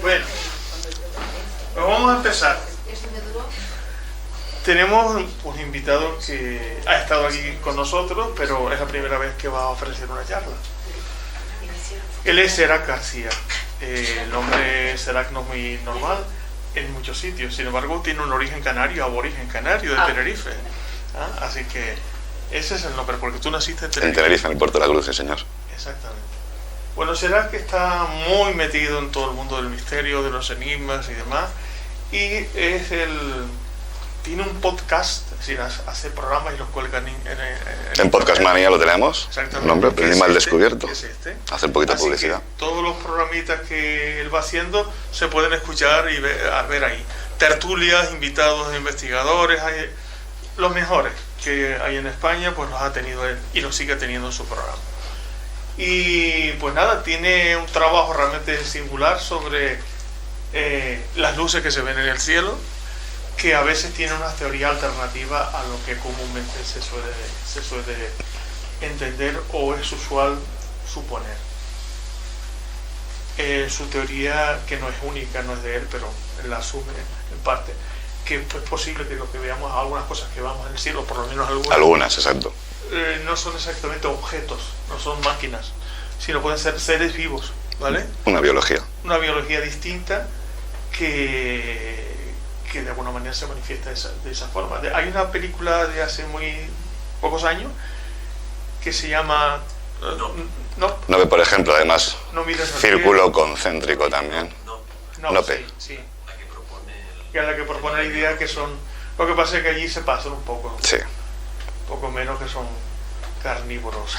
Bueno, pues vamos a empezar. Tenemos un invitado que ha estado aquí con nosotros, pero es la primera vez que va a ofrecer una charla. Él es Serac García. El nombre Serac no es muy normal en muchos sitios, sin embargo tiene un origen canario, aborigen canario de Tenerife. Así que ese es el nombre, porque tú naciste en Tenerife. En Tenerife, en el Puerto de la Cruz, sí, señor. Exactamente. Bueno, Serac está muy metido en todo el mundo del misterio, de los enigmas y demás, y tiene un podcast, es decir, hace programas y los cuelgan en Podcast Manía lo tenemos. Exactamente. Nombre, Animal Descubierto. Es este. Hace un poquito de publicidad. Todos los programitas que él va haciendo se pueden escuchar y ver ahí. Tertulias, invitados de investigadores, los mejores que hay en España, pues los ha tenido él y los sigue teniendo en su programa. Y pues nada, tiene un trabajo realmente singular sobre las luces que se ven en el cielo, que a veces tiene una teoría alternativa a lo que comúnmente se suele entender o es usual suponer. Su teoría, que no es única, no es de él, pero él la asume en parte, que es posible que lo que veamos, algunas cosas que vamos en el cielo, por lo menos algunas, exacto, no son exactamente objetos, no son máquinas, sino pueden ser seres vivos, ¿vale? Una biología distinta que de alguna manera se manifiesta de esa forma. Hay una película de hace muy pocos años que se llama Nope, por ejemplo, además círculo cielo. Concéntrico también. Nope. Sí. La que propone la idea que son, lo que pasa es que allí se pasan un poco, sí, poco menos, que son carnívoros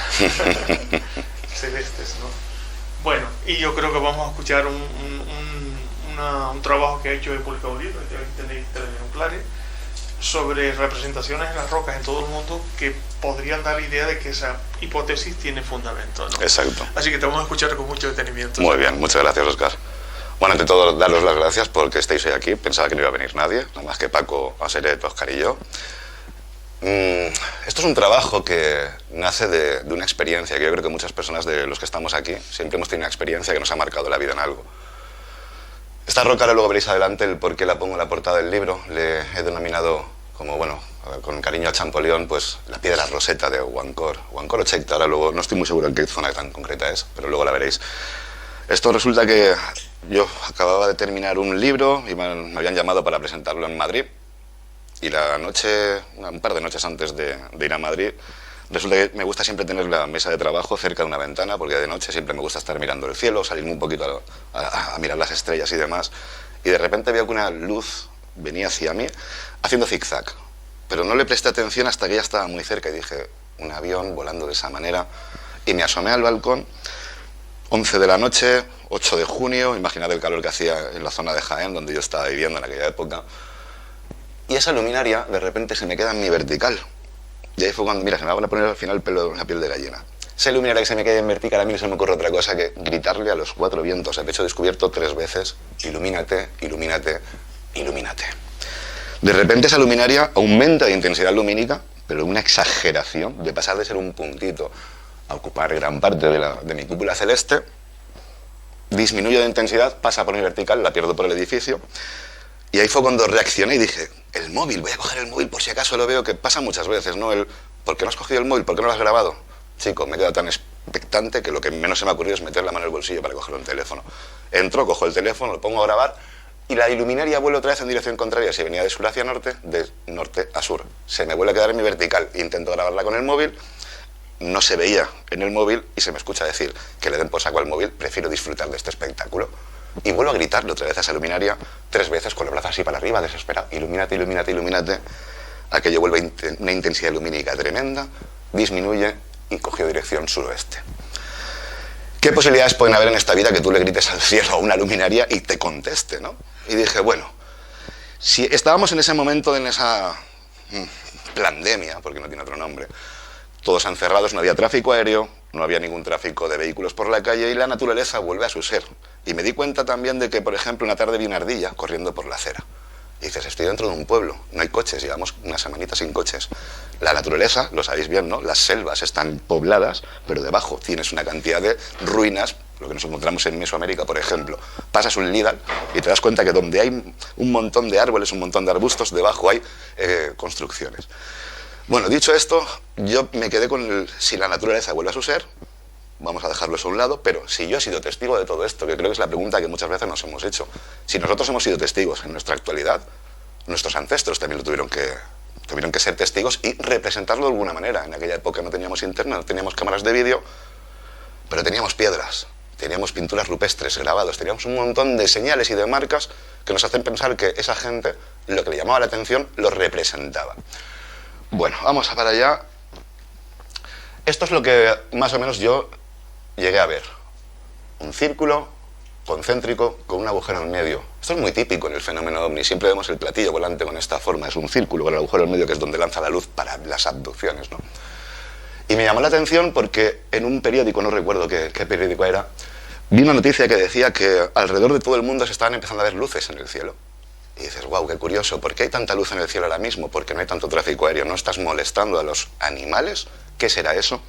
celestes, ¿no? Bueno, y yo creo que vamos a escuchar un trabajo que ha hecho de publicado un libro, que tenéis 3 ejemplares, sobre representaciones en las rocas en todo el mundo que podrían dar idea de que esa hipótesis tiene fundamento, ¿no? Exacto. Así que te vamos a escuchar con mucho detenimiento. Muy bien, muchas gracias, Óscar. Bueno, ante todo, daros las gracias porque estéis hoy aquí. Pensaba que no iba a venir nadie, nada más que Paco, Aseret, Óscar y yo. Esto es un trabajo que nace de una experiencia que yo creo que muchas personas de los que estamos aquí siempre hemos tenido una experiencia que nos ha marcado la vida en algo. Esta roca, ahora luego veréis adelante el por qué la pongo en la portada del libro. Le he denominado, como bueno, con cariño a Champollion, pues la piedra roseta de Huancor. Huancor o Checta, ahora luego no estoy muy seguro en qué zona tan concreta es, pero luego la veréis. Esto resulta que yo acababa de terminar un libro y me habían llamado para presentarlo en Madrid. Y un par de noches antes de ir a Madrid, resulta que me gusta siempre tener la mesa de trabajo cerca de una ventana, porque de noche siempre me gusta estar mirando el cielo, salirme un poquito a mirar las estrellas y demás. Y de repente veo que una luz venía hacia mí haciendo zigzag. Pero no le presté atención hasta que ya estaba muy cerca y dije, un avión volando de esa manera. Y me asomé al balcón, 11 de la noche, 8 de junio, imaginad el calor que hacía en la zona de Jaén, donde yo estaba viviendo en aquella época. Y esa luminaria de repente se me queda en mi vertical. Y ahí fue cuando, mira, se me va a poner al final la piel de gallina. Esa luminaria que se me queda en vertical, a mí no se me ocurre otra cosa que gritarle a los 4 vientos, a pecho descubierto 3 veces, ilumínate, ilumínate, ilumínate. De repente esa luminaria aumenta de intensidad lumínica, pero una exageración de pasar de ser un puntito a ocupar gran parte de mi cúpula celeste, disminuye de intensidad, pasa por mi vertical, la pierdo por el edificio. Y ahí fue cuando reaccioné y dije, el móvil, voy a coger el móvil por si acaso lo veo, que pasa muchas veces, ¿no? ¿Por qué no has cogido el móvil? ¿Por qué no lo has grabado? Chico, me he quedado tan expectante que lo que menos se me ha ocurrido es meter la mano en el bolsillo para coger un teléfono. Entro, cojo el teléfono, lo pongo a grabar y la iluminaria vuelve otra vez en dirección contraria. Si venía de sur hacia norte, de norte a sur. Se me vuelve a quedar en mi vertical. Intento grabarla con el móvil, no se veía en el móvil y se me escucha decir que le den por saco al móvil, prefiero disfrutar de este espectáculo. Y vuelvo a gritarle otra vez a esa luminaria 3 veces con el brazo así para arriba, desesperado. Ilumínate, ilumínate, ilumínate. Aquello vuelve una intensidad lumínica tremenda, disminuye y cogió dirección suroeste. ¿Qué posibilidades pueden haber en esta vida que tú le grites al cielo a una luminaria y te conteste, ¿no? Y dije, bueno, si estábamos en ese momento, en esa pandemia, porque no tiene otro nombre, todos encerrados, no había tráfico aéreo, no había ningún tráfico de vehículos por la calle y la naturaleza vuelve a su ser. Y me di cuenta también de que, por ejemplo, una tarde vi una ardilla corriendo por la acera. Y dices, estoy dentro de un pueblo, no hay coches, llevamos una semanita sin coches. La naturaleza, lo sabéis bien, ¿no? Las selvas están pobladas, pero debajo tienes una cantidad de ruinas lo que nos encontramos en Mesoamérica, por ejemplo. Pasas un Lidl y te das cuenta que donde hay un montón de árboles, un montón de arbustos, debajo hay construcciones. Bueno, dicho esto, yo me quedé con si la naturaleza vuelve a su ser, vamos a dejarlo eso a un lado, pero si yo he sido testigo de todo esto, que creo que es la pregunta que muchas veces nos hemos hecho, si nosotros hemos sido testigos en nuestra actualidad, nuestros ancestros también lo tuvieron que ser testigos y representarlo de alguna manera. En aquella época no teníamos internet, no teníamos cámaras de vídeo, pero teníamos piedras, teníamos pinturas rupestres, grabados, teníamos un montón de señales y de marcas que nos hacen pensar que esa gente, lo que le llamaba la atención, lo representaba. Bueno, vamos a para allá. Esto es lo que más o menos yo llegué a ver. Un círculo concéntrico con un agujero en medio. Esto es muy típico en el fenómeno ovni. Siempre vemos el platillo volante con esta forma. Es un círculo con el agujero en medio, que es donde lanza la luz para las abducciones, ¿no? Y me llamó la atención porque en un periódico, no recuerdo qué periódico era, vi una noticia que decía que alrededor de todo el mundo se estaban empezando a ver luces en el cielo. Y dices, wow, qué curioso, ¿por qué hay tanta luz en el cielo ahora mismo? ¿Por qué no hay tanto tráfico aéreo? ¿No estás molestando a los animales? ¿Qué será eso?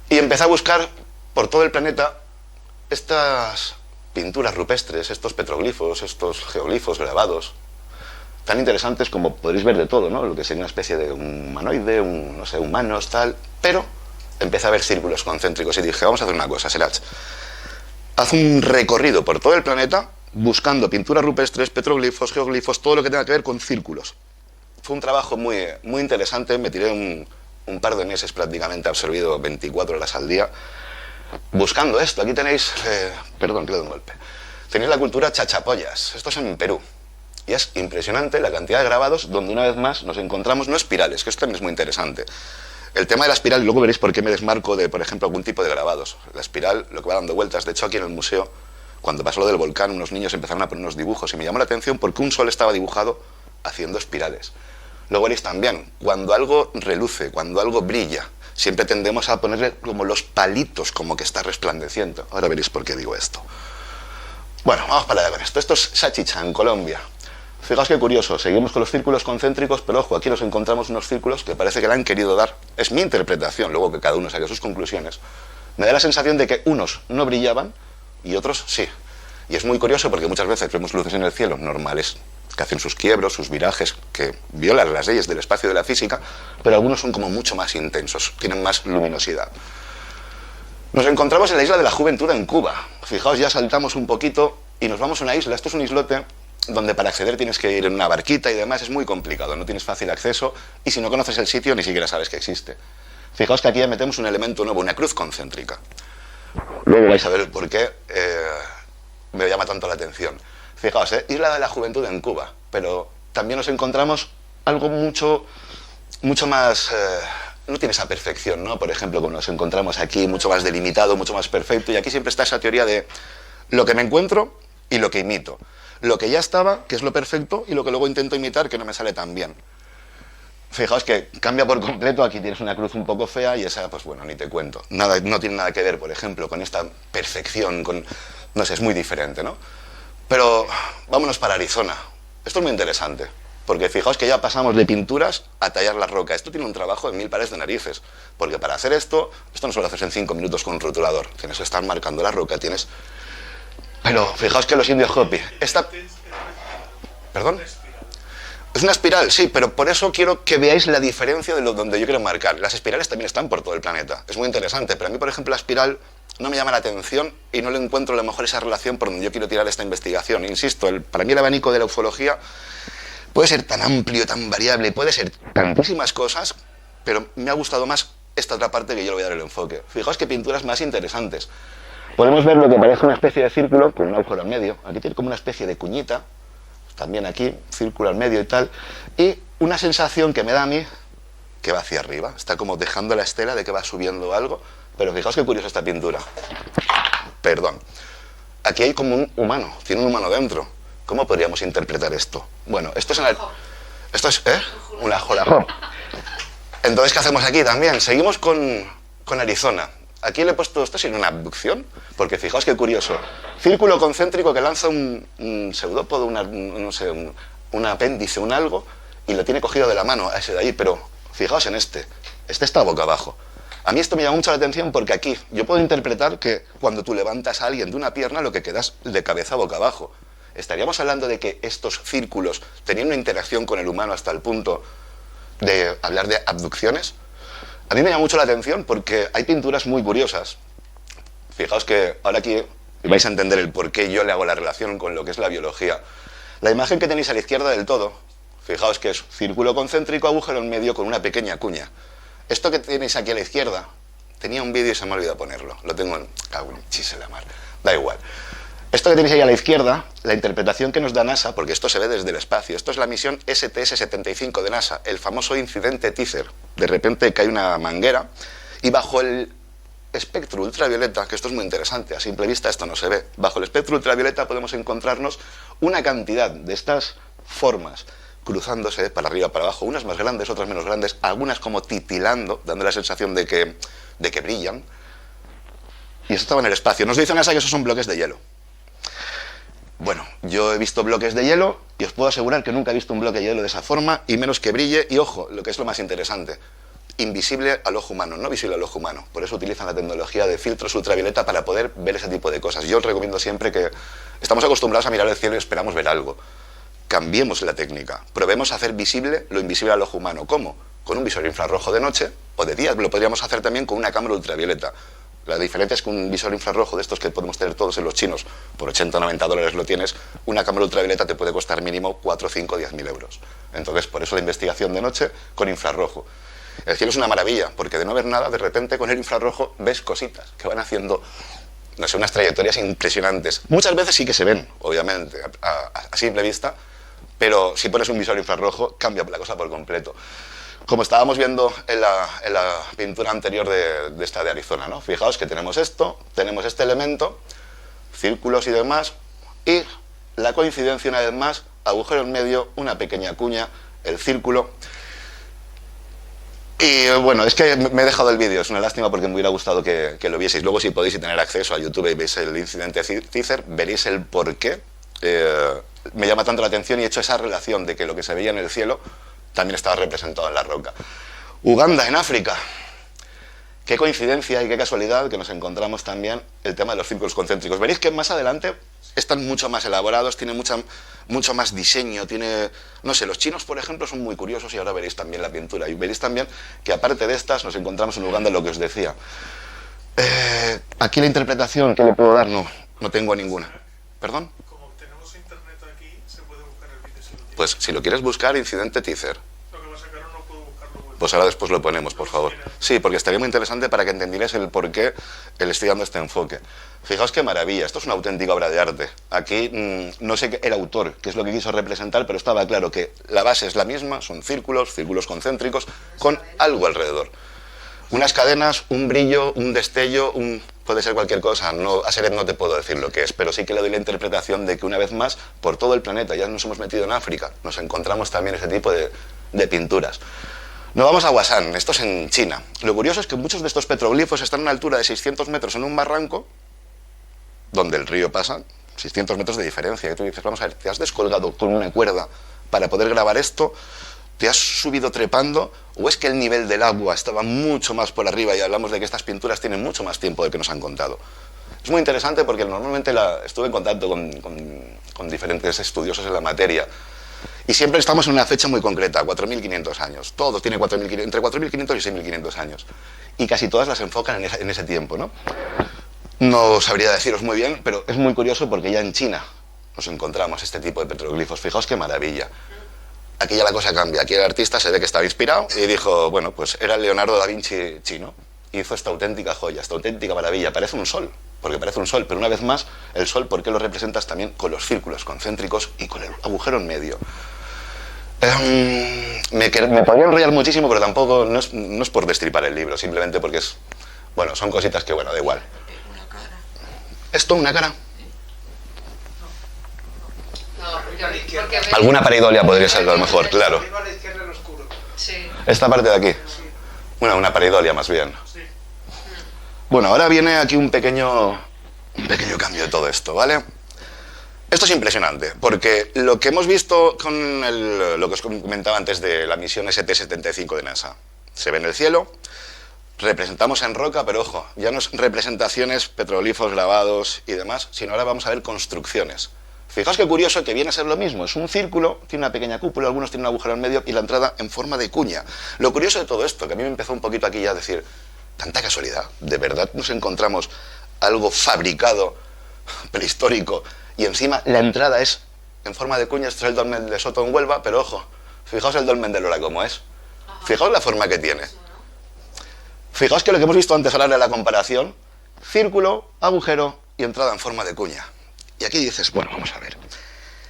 Y empecé a buscar por todo el planeta estas pinturas rupestres, estos petroglifos, estos geoglifos grabados, tan interesantes como podréis ver de todo, ¿no? Lo que sería una especie de humanoide, no sé, humanos, tal. Pero empecé a ver círculos concéntricos y dije, vamos a hacer una cosa, Serach. Haz un recorrido por todo el planeta buscando pinturas rupestres, petroglifos, geoglifos, todo lo que tenga que ver con círculos. Fue un trabajo muy, muy interesante, me tiré un par de meses prácticamente, absorbido 24 horas al día, buscando esto. Aquí tenéis, perdón, que le doy un golpe. Tenéis la cultura chachapoyas, esto es en Perú. Y es impresionante la cantidad de grabados donde una vez más nos encontramos, no espirales, que esto también es muy interesante. El tema de la espiral, y luego veréis por qué me desmarco de, por ejemplo, algún tipo de grabados. La espiral, lo que va dando vueltas, de hecho aquí en el museo, cuando pasó lo del volcán, unos niños empezaron a poner unos dibujos y me llamó la atención porque un sol estaba dibujado haciendo espirales. Luego veréis también, cuando algo reluce, cuando algo brilla, siempre tendemos a ponerle como los palitos, como que está resplandeciendo. Ahora veréis por qué digo esto. Bueno, vamos para allá con esto. Esto es Sachicha, en Colombia. Fijaos qué curioso, seguimos con los círculos concéntricos, pero ojo, aquí nos encontramos unos círculos que parece que le han querido dar, es mi interpretación, luego que cada uno saque sus conclusiones, me da la sensación de que unos no brillaban y otros sí. Y es muy curioso porque muchas veces vemos luces en el cielo normales, que hacen sus quiebros, sus virajes, que violan las leyes del espacio y de la física, pero algunos son como mucho más intensos, tienen más luminosidad. Nos encontramos en la isla de la Juventud en Cuba. Fijaos, ya saltamos un poquito y nos vamos a una isla, esto es un islote donde para acceder tienes que ir en una barquita y demás, es muy complicado, no tienes fácil acceso y si no conoces el sitio ni siquiera sabes que existe. Fijaos que aquí ya metemos un elemento nuevo, una cruz concéntrica. Luego vais a ver por qué me llama tanto la atención. Fijaos, Isla de la Juventud en Cuba, pero también nos encontramos algo mucho más... no tiene esa perfección, ¿no? Por ejemplo, como nos encontramos aquí, mucho más delimitado, mucho más perfecto, y aquí siempre está esa teoría de lo que me encuentro y lo que imito. Lo que ya estaba, que es lo perfecto, y lo que luego intento imitar, que no me sale tan bien. Fijaos que cambia por completo, aquí tienes una cruz un poco fea y esa, pues bueno, ni te cuento. Nada, no tiene nada que ver, por ejemplo, con esta perfección, con... no sé, es muy diferente, ¿no? Pero vámonos para Arizona. Esto es muy interesante, porque fijaos que ya pasamos de pinturas a tallar la roca. Esto tiene un trabajo de 1000 pares de narices, porque para hacer esto no se lo haces en 5 minutos con un rotulador. Tienes que estar marcando la roca, tienes... Pero fijaos que los indios Hopi... ¿Perdón? Es una espiral, sí, pero por eso quiero que veáis la diferencia de donde yo quiero marcar. Las espirales también están por todo el planeta. Es muy interesante, pero a mí, por ejemplo, la espiral no me llama la atención y no le encuentro a lo mejor esa relación por donde yo quiero tirar esta investigación. Insisto, para mí el abanico de la ufología puede ser tan amplio, tan variable, puede ser tantísimas cosas, pero me ha gustado más esta otra parte que yo le voy a dar el enfoque. Fijaos qué pinturas más interesantes. Podemos ver lo que parece una especie de círculo con un agujero al medio. Aquí tiene como una especie de cuñita, también aquí, círculo al medio y tal, y una sensación que me da a mí que va hacia arriba. Está como dejando la estela de que va subiendo algo, pero fijaos qué curiosa esta pintura. Perdón. Aquí hay como un humano, tiene un humano dentro. ¿Cómo podríamos interpretar esto? Bueno, esto es un ajolajó. Entonces, ¿qué hacemos aquí también? Seguimos con Arizona. Aquí le he puesto, esto sin una abducción, porque fijaos qué curioso. Círculo concéntrico que lanza un pseudópodo, no sé, un apéndice, un algo, y lo tiene cogido de la mano a ese de ahí, pero fijaos en este está boca abajo. A mí esto me llama mucho la atención porque aquí yo puedo interpretar que cuando tú levantas a alguien de una pierna lo que quedas de cabeza boca abajo. ¿Estaríamos hablando de que estos círculos tenían una interacción con el humano hasta el punto de hablar de abducciones? A mí me llama mucho la atención porque hay pinturas muy curiosas. Fijaos que ahora aquí vais a entender el por qué yo le hago la relación con lo que es la biología. La imagen que tenéis a la izquierda del todo, fijaos que es círculo concéntrico, agujero en medio con una pequeña cuña. Esto que tenéis aquí a la izquierda, tenía un vídeo y se me ha olvidado ponerlo. Lo tengo en... cago en chise la mar. Da igual. Esto que tenéis ahí a la izquierda, la interpretación que nos da NASA, porque esto se ve desde el espacio, esto es la misión STS-75 de NASA, el famoso incidente Teaser. De repente cae una manguera y bajo el espectro ultravioleta, que esto es muy interesante, a simple vista esto no se ve, bajo el espectro ultravioleta podemos encontrarnos una cantidad de estas formas cruzándose para arriba, para abajo, unas más grandes, otras menos grandes, algunas como titilando, dando la sensación de que brillan. Y eso estaba en el espacio. Nos dice NASA que esos son bloques de hielo. Bueno, yo he visto bloques de hielo y os puedo asegurar que nunca he visto un bloque de hielo de esa forma y menos que brille. Y ojo, lo que es lo más interesante, invisible al ojo humano, no visible al ojo humano. Por eso utilizan la tecnología de filtros ultravioleta para poder ver ese tipo de cosas. Yo os recomiendo siempre que estamos acostumbrados a mirar el cielo y esperamos ver algo. Cambiemos la técnica, probemos a hacer visible lo invisible al ojo humano. ¿Cómo? Con un visor infrarrojo de noche o de día. Lo podríamos hacer también con una cámara ultravioleta. La diferencia es que un visor infrarrojo de estos que podemos tener todos en los chinos, por 80 o 90 dólares lo tienes, una cámara ultravioleta te puede costar mínimo 4, 5, 10.000 euros. Entonces, por eso la investigación de noche con infrarrojo. El cielo es una maravilla, porque de no ver nada, de repente con el infrarrojo ves cositas que van haciendo, no sé, unas trayectorias impresionantes. Muchas veces sí que se ven, obviamente, a simple vista, pero si pones un visor infrarrojo, cambia la cosa por completo. Como estábamos viendo en la pintura anterior de esta de Arizona, ¿no? Fijaos que tenemos esto, tenemos este elemento, círculos y demás, y la coincidencia una vez más, agujero en medio, una pequeña cuña, el círculo. Y bueno, es que me he dejado el vídeo, es una lástima porque me hubiera gustado que lo vieseis. Luego si podéis tener acceso a YouTube y veis el incidente Teaser, veréis el por qué. Me llama tanto la atención y he hecho esa relación de que lo que se veía en el cielo también estaba representado en la roca. Uganda, en África. Qué coincidencia y qué casualidad que nos encontramos también el tema de los círculos concéntricos. Veréis que más adelante están mucho más elaborados, tienen mucho más diseño, no sé, los chinos, por ejemplo, son muy curiosos y ahora veréis también la pintura. Y veréis también que aparte de estas nos encontramos en Uganda lo que os decía. Aquí la interpretación que le puedo dar no tengo ninguna. ¿Perdón? Pues si lo quieres buscar, incidente Teaser. Lo que pasa es que ahora no puedo buscarlo. Pues ahora después lo ponemos, por favor. Sí, porque estaría muy interesante para que entendierais el por qué le estoy dando este enfoque. Fijaos qué maravilla, esto es una auténtica obra de arte. Aquí no sé el autor, qué es lo que quiso representar, pero estaba claro que la base es la misma, son círculos concéntricos, con algo alrededor. Unas cadenas, un brillo, un destello, puede ser cualquier cosa. A Seret no te puedo decir lo que es, pero sí que le doy la interpretación de que una vez más, por todo el planeta, ya nos hemos metido en África, nos encontramos también ese tipo de pinturas. Nos vamos a Huashan, esto es en China. Lo curioso es que muchos de estos petroglifos están a una altura de 600 metros en un barranco, donde el río pasa, 600 metros de diferencia. Y tú dices, vamos a ver, ¿te has descolgado con una cuerda para poder grabar esto? ¿Te has subido trepando? ¿O es que el nivel del agua estaba mucho más por arriba y hablamos de que estas pinturas tienen mucho más tiempo del que nos han contado? Es muy interesante porque normalmente estuve en contacto con diferentes estudiosos en la materia y siempre estamos en una fecha muy concreta, 4.500 años. Todo tiene entre 4.500 y 6.500 años. Y casi todas las enfocan en ese tiempo, ¿no? No sabría deciros muy bien, pero es muy curioso porque ya en China nos encontramos este tipo de petroglifos. Fijaos qué maravilla. Aquí ya la cosa cambia. Aquí el artista se ve que estaba inspirado y dijo, bueno, pues era Leonardo da Vinci chino. Hizo esta auténtica joya, esta auténtica maravilla. Parece un sol, porque parece un sol, pero una vez más, el sol, ¿por qué lo representas también con los círculos concéntricos y con el agujero en medio? Me podría enrollar muchísimo, pero tampoco, no es por destripar el libro, simplemente porque son cositas que, da igual. ¿Esto una cara? Alguna pareidolia podría ser a lo mejor, claro. Esta parte de aquí. Una pareidolia más bien. Bueno, ahora viene aquí un pequeño cambio de todo esto, ¿vale? Esto es impresionante, porque lo que hemos visto con lo que os comentaba antes de la misión ST-75 de NASA, se ve en el cielo, representamos en roca, pero ojo, ya no es representaciones, petroglifos grabados y demás, sino ahora vamos a ver construcciones. Fijaos qué curioso que viene a ser lo mismo, es un círculo, tiene una pequeña cúpula, algunos tienen un agujero en medio y la entrada en forma de cuña. Lo curioso de todo esto, que a mí me empezó un poquito aquí ya a decir, tanta casualidad, ¿de verdad nos encontramos algo fabricado, prehistórico, y encima la entrada es en forma de cuña? Esto es el dolmen de Soto en Huelva, pero ojo, fijaos el dolmen de Lora cómo es. Fijaos la forma que tiene. Fijaos que lo que hemos visto antes, ahora de la comparación, círculo, agujero y entrada en forma de cuña. Y aquí dices, bueno, vamos a ver.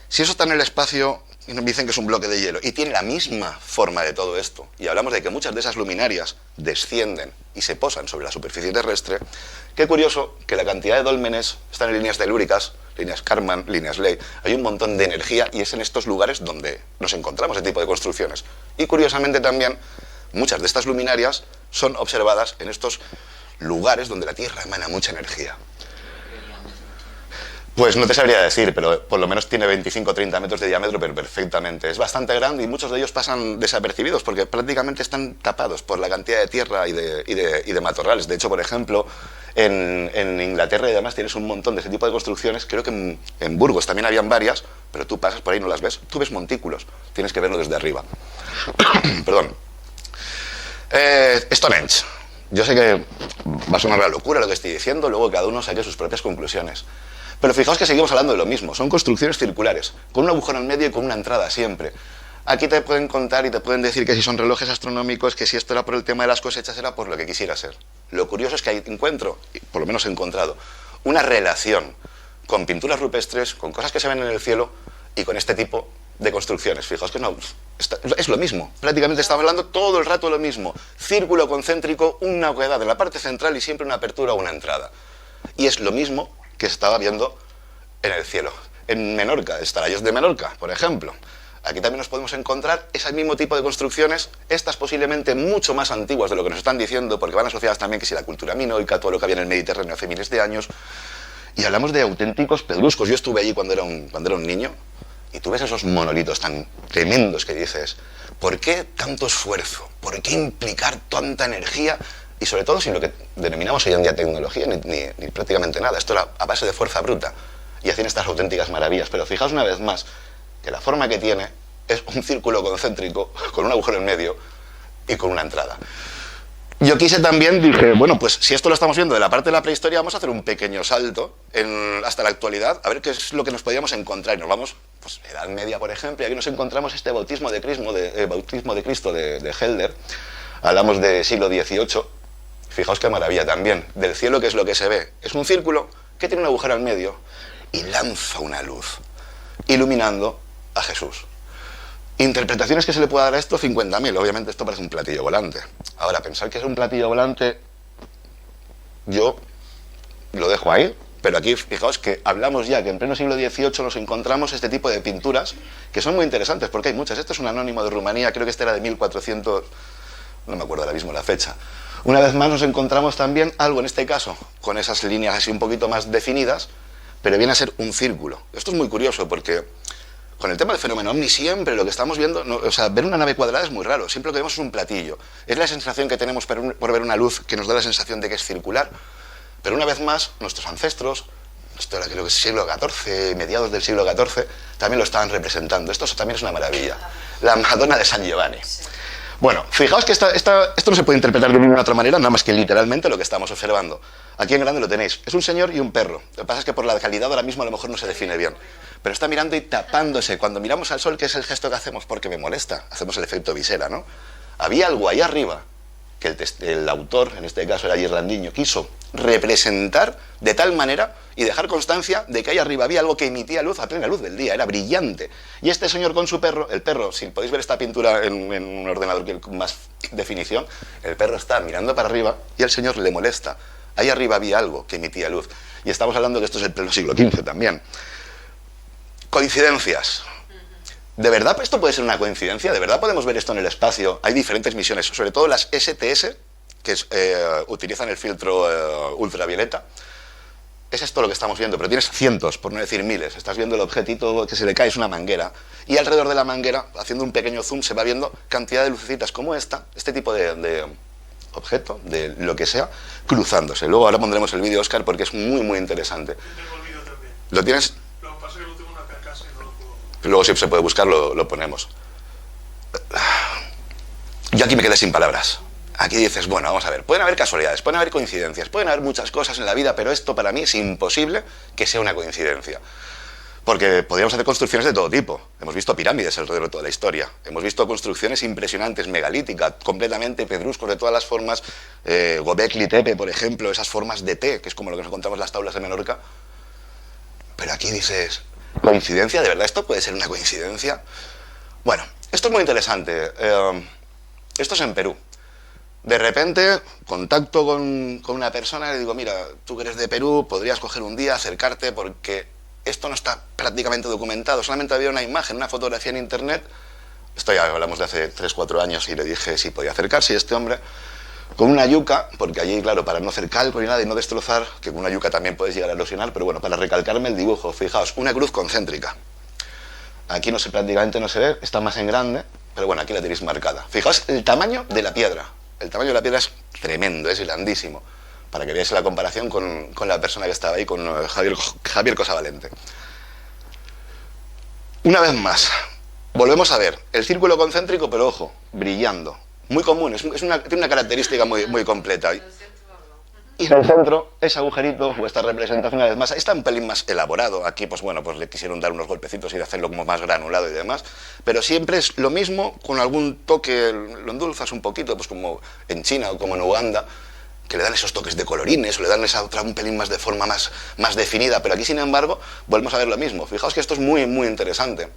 Si eso está en el espacio, y nos dicen que es un bloque de hielo, y tiene la misma forma de todo esto, y hablamos de que muchas de esas luminarias descienden y se posan sobre la superficie terrestre, qué curioso que la cantidad de dólmenes están en líneas telúricas, líneas Kármán, líneas Ley, hay un montón de energía y es en estos lugares donde nos encontramos ese tipo de construcciones. Y curiosamente también, muchas de estas luminarias son observadas en estos lugares donde la Tierra emana mucha energía. Pues no te sabría decir, pero por lo menos tiene 25 o 30 metros de diámetro, pero perfectamente. Es bastante grande y muchos de ellos pasan desapercibidos porque prácticamente están tapados por la cantidad de tierra y de matorrales. De hecho, por ejemplo, en Inglaterra y demás tienes un montón de ese tipo de construcciones. Creo que en Burgos también habían varias, pero tú pasas por ahí y no las ves. Tú ves montículos, tienes que verlo desde arriba. Perdón. Stonehenge. Yo sé que va a sonar la locura lo que estoy diciendo, luego cada uno saque sus propias conclusiones. Pero fijaos que seguimos hablando de lo mismo, son construcciones circulares, con un agujero en medio y con una entrada siempre. Aquí te pueden contar y te pueden decir que si son relojes astronómicos, que si esto era por el tema de las cosechas, era por lo que quisiera ser. Lo curioso es que ahí encuentro, y por lo menos he encontrado, una relación con pinturas rupestres, con cosas que se ven en el cielo y con este tipo de construcciones. Fijaos que no, es lo mismo, prácticamente estamos hablando todo el rato de lo mismo. Círculo concéntrico, una oquedad en la parte central y siempre una apertura o una entrada. Y es lo mismo que se estaba viendo en el cielo. En Menorca, Estarayos de Menorca, por ejemplo. Aquí también nos podemos encontrar ese mismo tipo de construcciones, estas posiblemente mucho más antiguas de lo que nos están diciendo, porque van asociadas también que si la cultura minoica, todo lo que había en el Mediterráneo hace miles de años, y hablamos de auténticos pedruscos. Yo estuve allí cuando era un niño, y tú ves esos monolitos tan tremendos que dices, ¿por qué tanto esfuerzo? ¿Por qué implicar tanta energía? Y sobre todo sin lo que denominamos hoy en día tecnología, ni prácticamente nada. Esto era a base de fuerza bruta. Y hacían estas auténticas maravillas. Pero fijaos una vez más que la forma que tiene es un círculo concéntrico con un agujero en medio y con una entrada. Yo quise también, dije, bueno, pues si esto lo estamos viendo de la parte de la prehistoria, vamos a hacer un pequeño salto hasta la actualidad, a ver qué es lo que nos podíamos encontrar. Y nos vamos, pues, Edad Media, por ejemplo, y aquí nos encontramos este bautismo de Cristo de Helder. Hablamos de siglo XVIII. Fijaos qué maravilla también. Del cielo, ¿qué es lo que se ve? Es un círculo que tiene un agujero al medio y lanza una luz, iluminando a Jesús. Interpretaciones que se le pueda dar a esto, 50.000. Obviamente esto parece un platillo volante. Ahora, pensar que es un platillo volante, yo lo dejo ahí, pero aquí fijaos que hablamos ya que en pleno siglo XVIII nos encontramos este tipo de pinturas que son muy interesantes, porque hay muchas. Este es un anónimo de Rumanía, creo que este era de 1400, no me acuerdo ahora mismo la fecha. Una vez más nos encontramos también algo, en este caso, con esas líneas así un poquito más definidas, pero viene a ser un círculo. Esto es muy curioso porque con el tema del fenómeno ovni siempre lo que estamos viendo, ver una nave cuadrada es muy raro, siempre lo que vemos es un platillo. Es la sensación que tenemos por ver una luz que nos da la sensación de que es circular, pero una vez más nuestros ancestros, esto era creo que es siglo XIV, mediados del siglo XIV, también lo estaban representando. Esto también es una maravilla. La Madonna de San Giovanni. Bueno, fijaos que esto no se puede interpretar de ninguna otra manera, nada más que literalmente lo que estamos observando. Aquí en grande lo tenéis. Es un señor y un perro. Lo que pasa es que por la calidad ahora mismo a lo mejor no se define bien. Pero está mirando y tapándose. Cuando miramos al sol, ¿qué es el gesto que hacemos? Porque me molesta. Hacemos el efecto visera, ¿no? Había algo ahí arriba que el autor, en este caso era Girlandiño, quiso representar de tal manera y dejar constancia de que ahí arriba había algo que emitía luz a plena luz del día, era brillante. Y este señor con su perro, el perro, si podéis ver esta pintura en un ordenador con más definición, el perro está mirando para arriba y al señor le molesta. Ahí arriba había algo que emitía luz. Y estamos hablando que esto es el pleno siglo XV también. Coincidencias. ¿De verdad esto puede ser una coincidencia? ¿De verdad podemos ver esto en el espacio? Hay diferentes misiones, sobre todo las STS, que utilizan el filtro ultravioleta. Es esto lo que estamos viendo, pero tienes cientos, por no decir miles. Estás viendo el objetito que se le cae, es una manguera. Y alrededor de la manguera, haciendo un pequeño zoom, se va viendo cantidad de lucecitas como esta, este tipo de objeto, de lo que sea, cruzándose. Luego ahora pondremos el vídeo, Óscar, porque es muy, muy interesante. Yo tengo el vídeo también. ¿Lo tienes? Lo que pasa es que no tengo una carcasa y no lo puedo. Luego si se puede buscar, lo ponemos. Yo aquí me quedé sin palabras. Aquí dices, bueno, vamos a ver, pueden haber casualidades, pueden haber coincidencias, pueden haber muchas cosas en la vida, pero esto para mí es imposible que sea una coincidencia. Porque podríamos hacer construcciones de todo tipo. Hemos visto pirámides alrededor de toda la historia. Hemos visto construcciones impresionantes, megalíticas, completamente pedruscos de todas las formas. Göbekli Tepe, por ejemplo, esas formas de T, que es como lo que nos encontramos en las tablas de Menorca. Pero aquí dices, ¿coincidencia? ¿De verdad esto puede ser una coincidencia? Bueno, esto es muy interesante. Esto es en Perú. De repente, contacto con una persona y le digo, mira, tú que eres de Perú, podrías coger un día, acercarte, porque esto no está prácticamente documentado. Solamente había una imagen, una fotografía en internet. Esto ya hablamos de hace 3-4 años y le dije si podía acercarse. Y este hombre, con una yuca, porque allí, claro, para no hacer calco ni nada y no destrozar, que con una yuca también puedes llegar a erosionar, pero bueno, para recalcarme el dibujo, fijaos, una cruz concéntrica. Aquí no se, prácticamente no se ve, está más en grande, pero bueno, aquí la tenéis marcada. Fijaos el tamaño de la piedra. El tamaño de la piedra es tremendo, es grandísimo. Para que veáis la comparación con la persona que estaba ahí, con Javier Cosavalente. Una vez más, volvemos a ver el círculo concéntrico, pero ojo, brillando. Muy común, tiene una característica muy completa. Y en el centro, ese agujerito, o esta representación, una vez más, está un pelín más elaborado. Aquí, pues bueno, pues le quisieron dar unos golpecitos y hacerlo como más granulado y demás. Pero siempre es lo mismo, con algún toque, lo endulzas un poquito, pues como en China o como en Uganda, que le dan esos toques de colorines, o le dan esa otra un pelín más de forma más definida. Pero aquí, sin embargo, volvemos a ver lo mismo. Fijaos que esto es muy, muy interesante.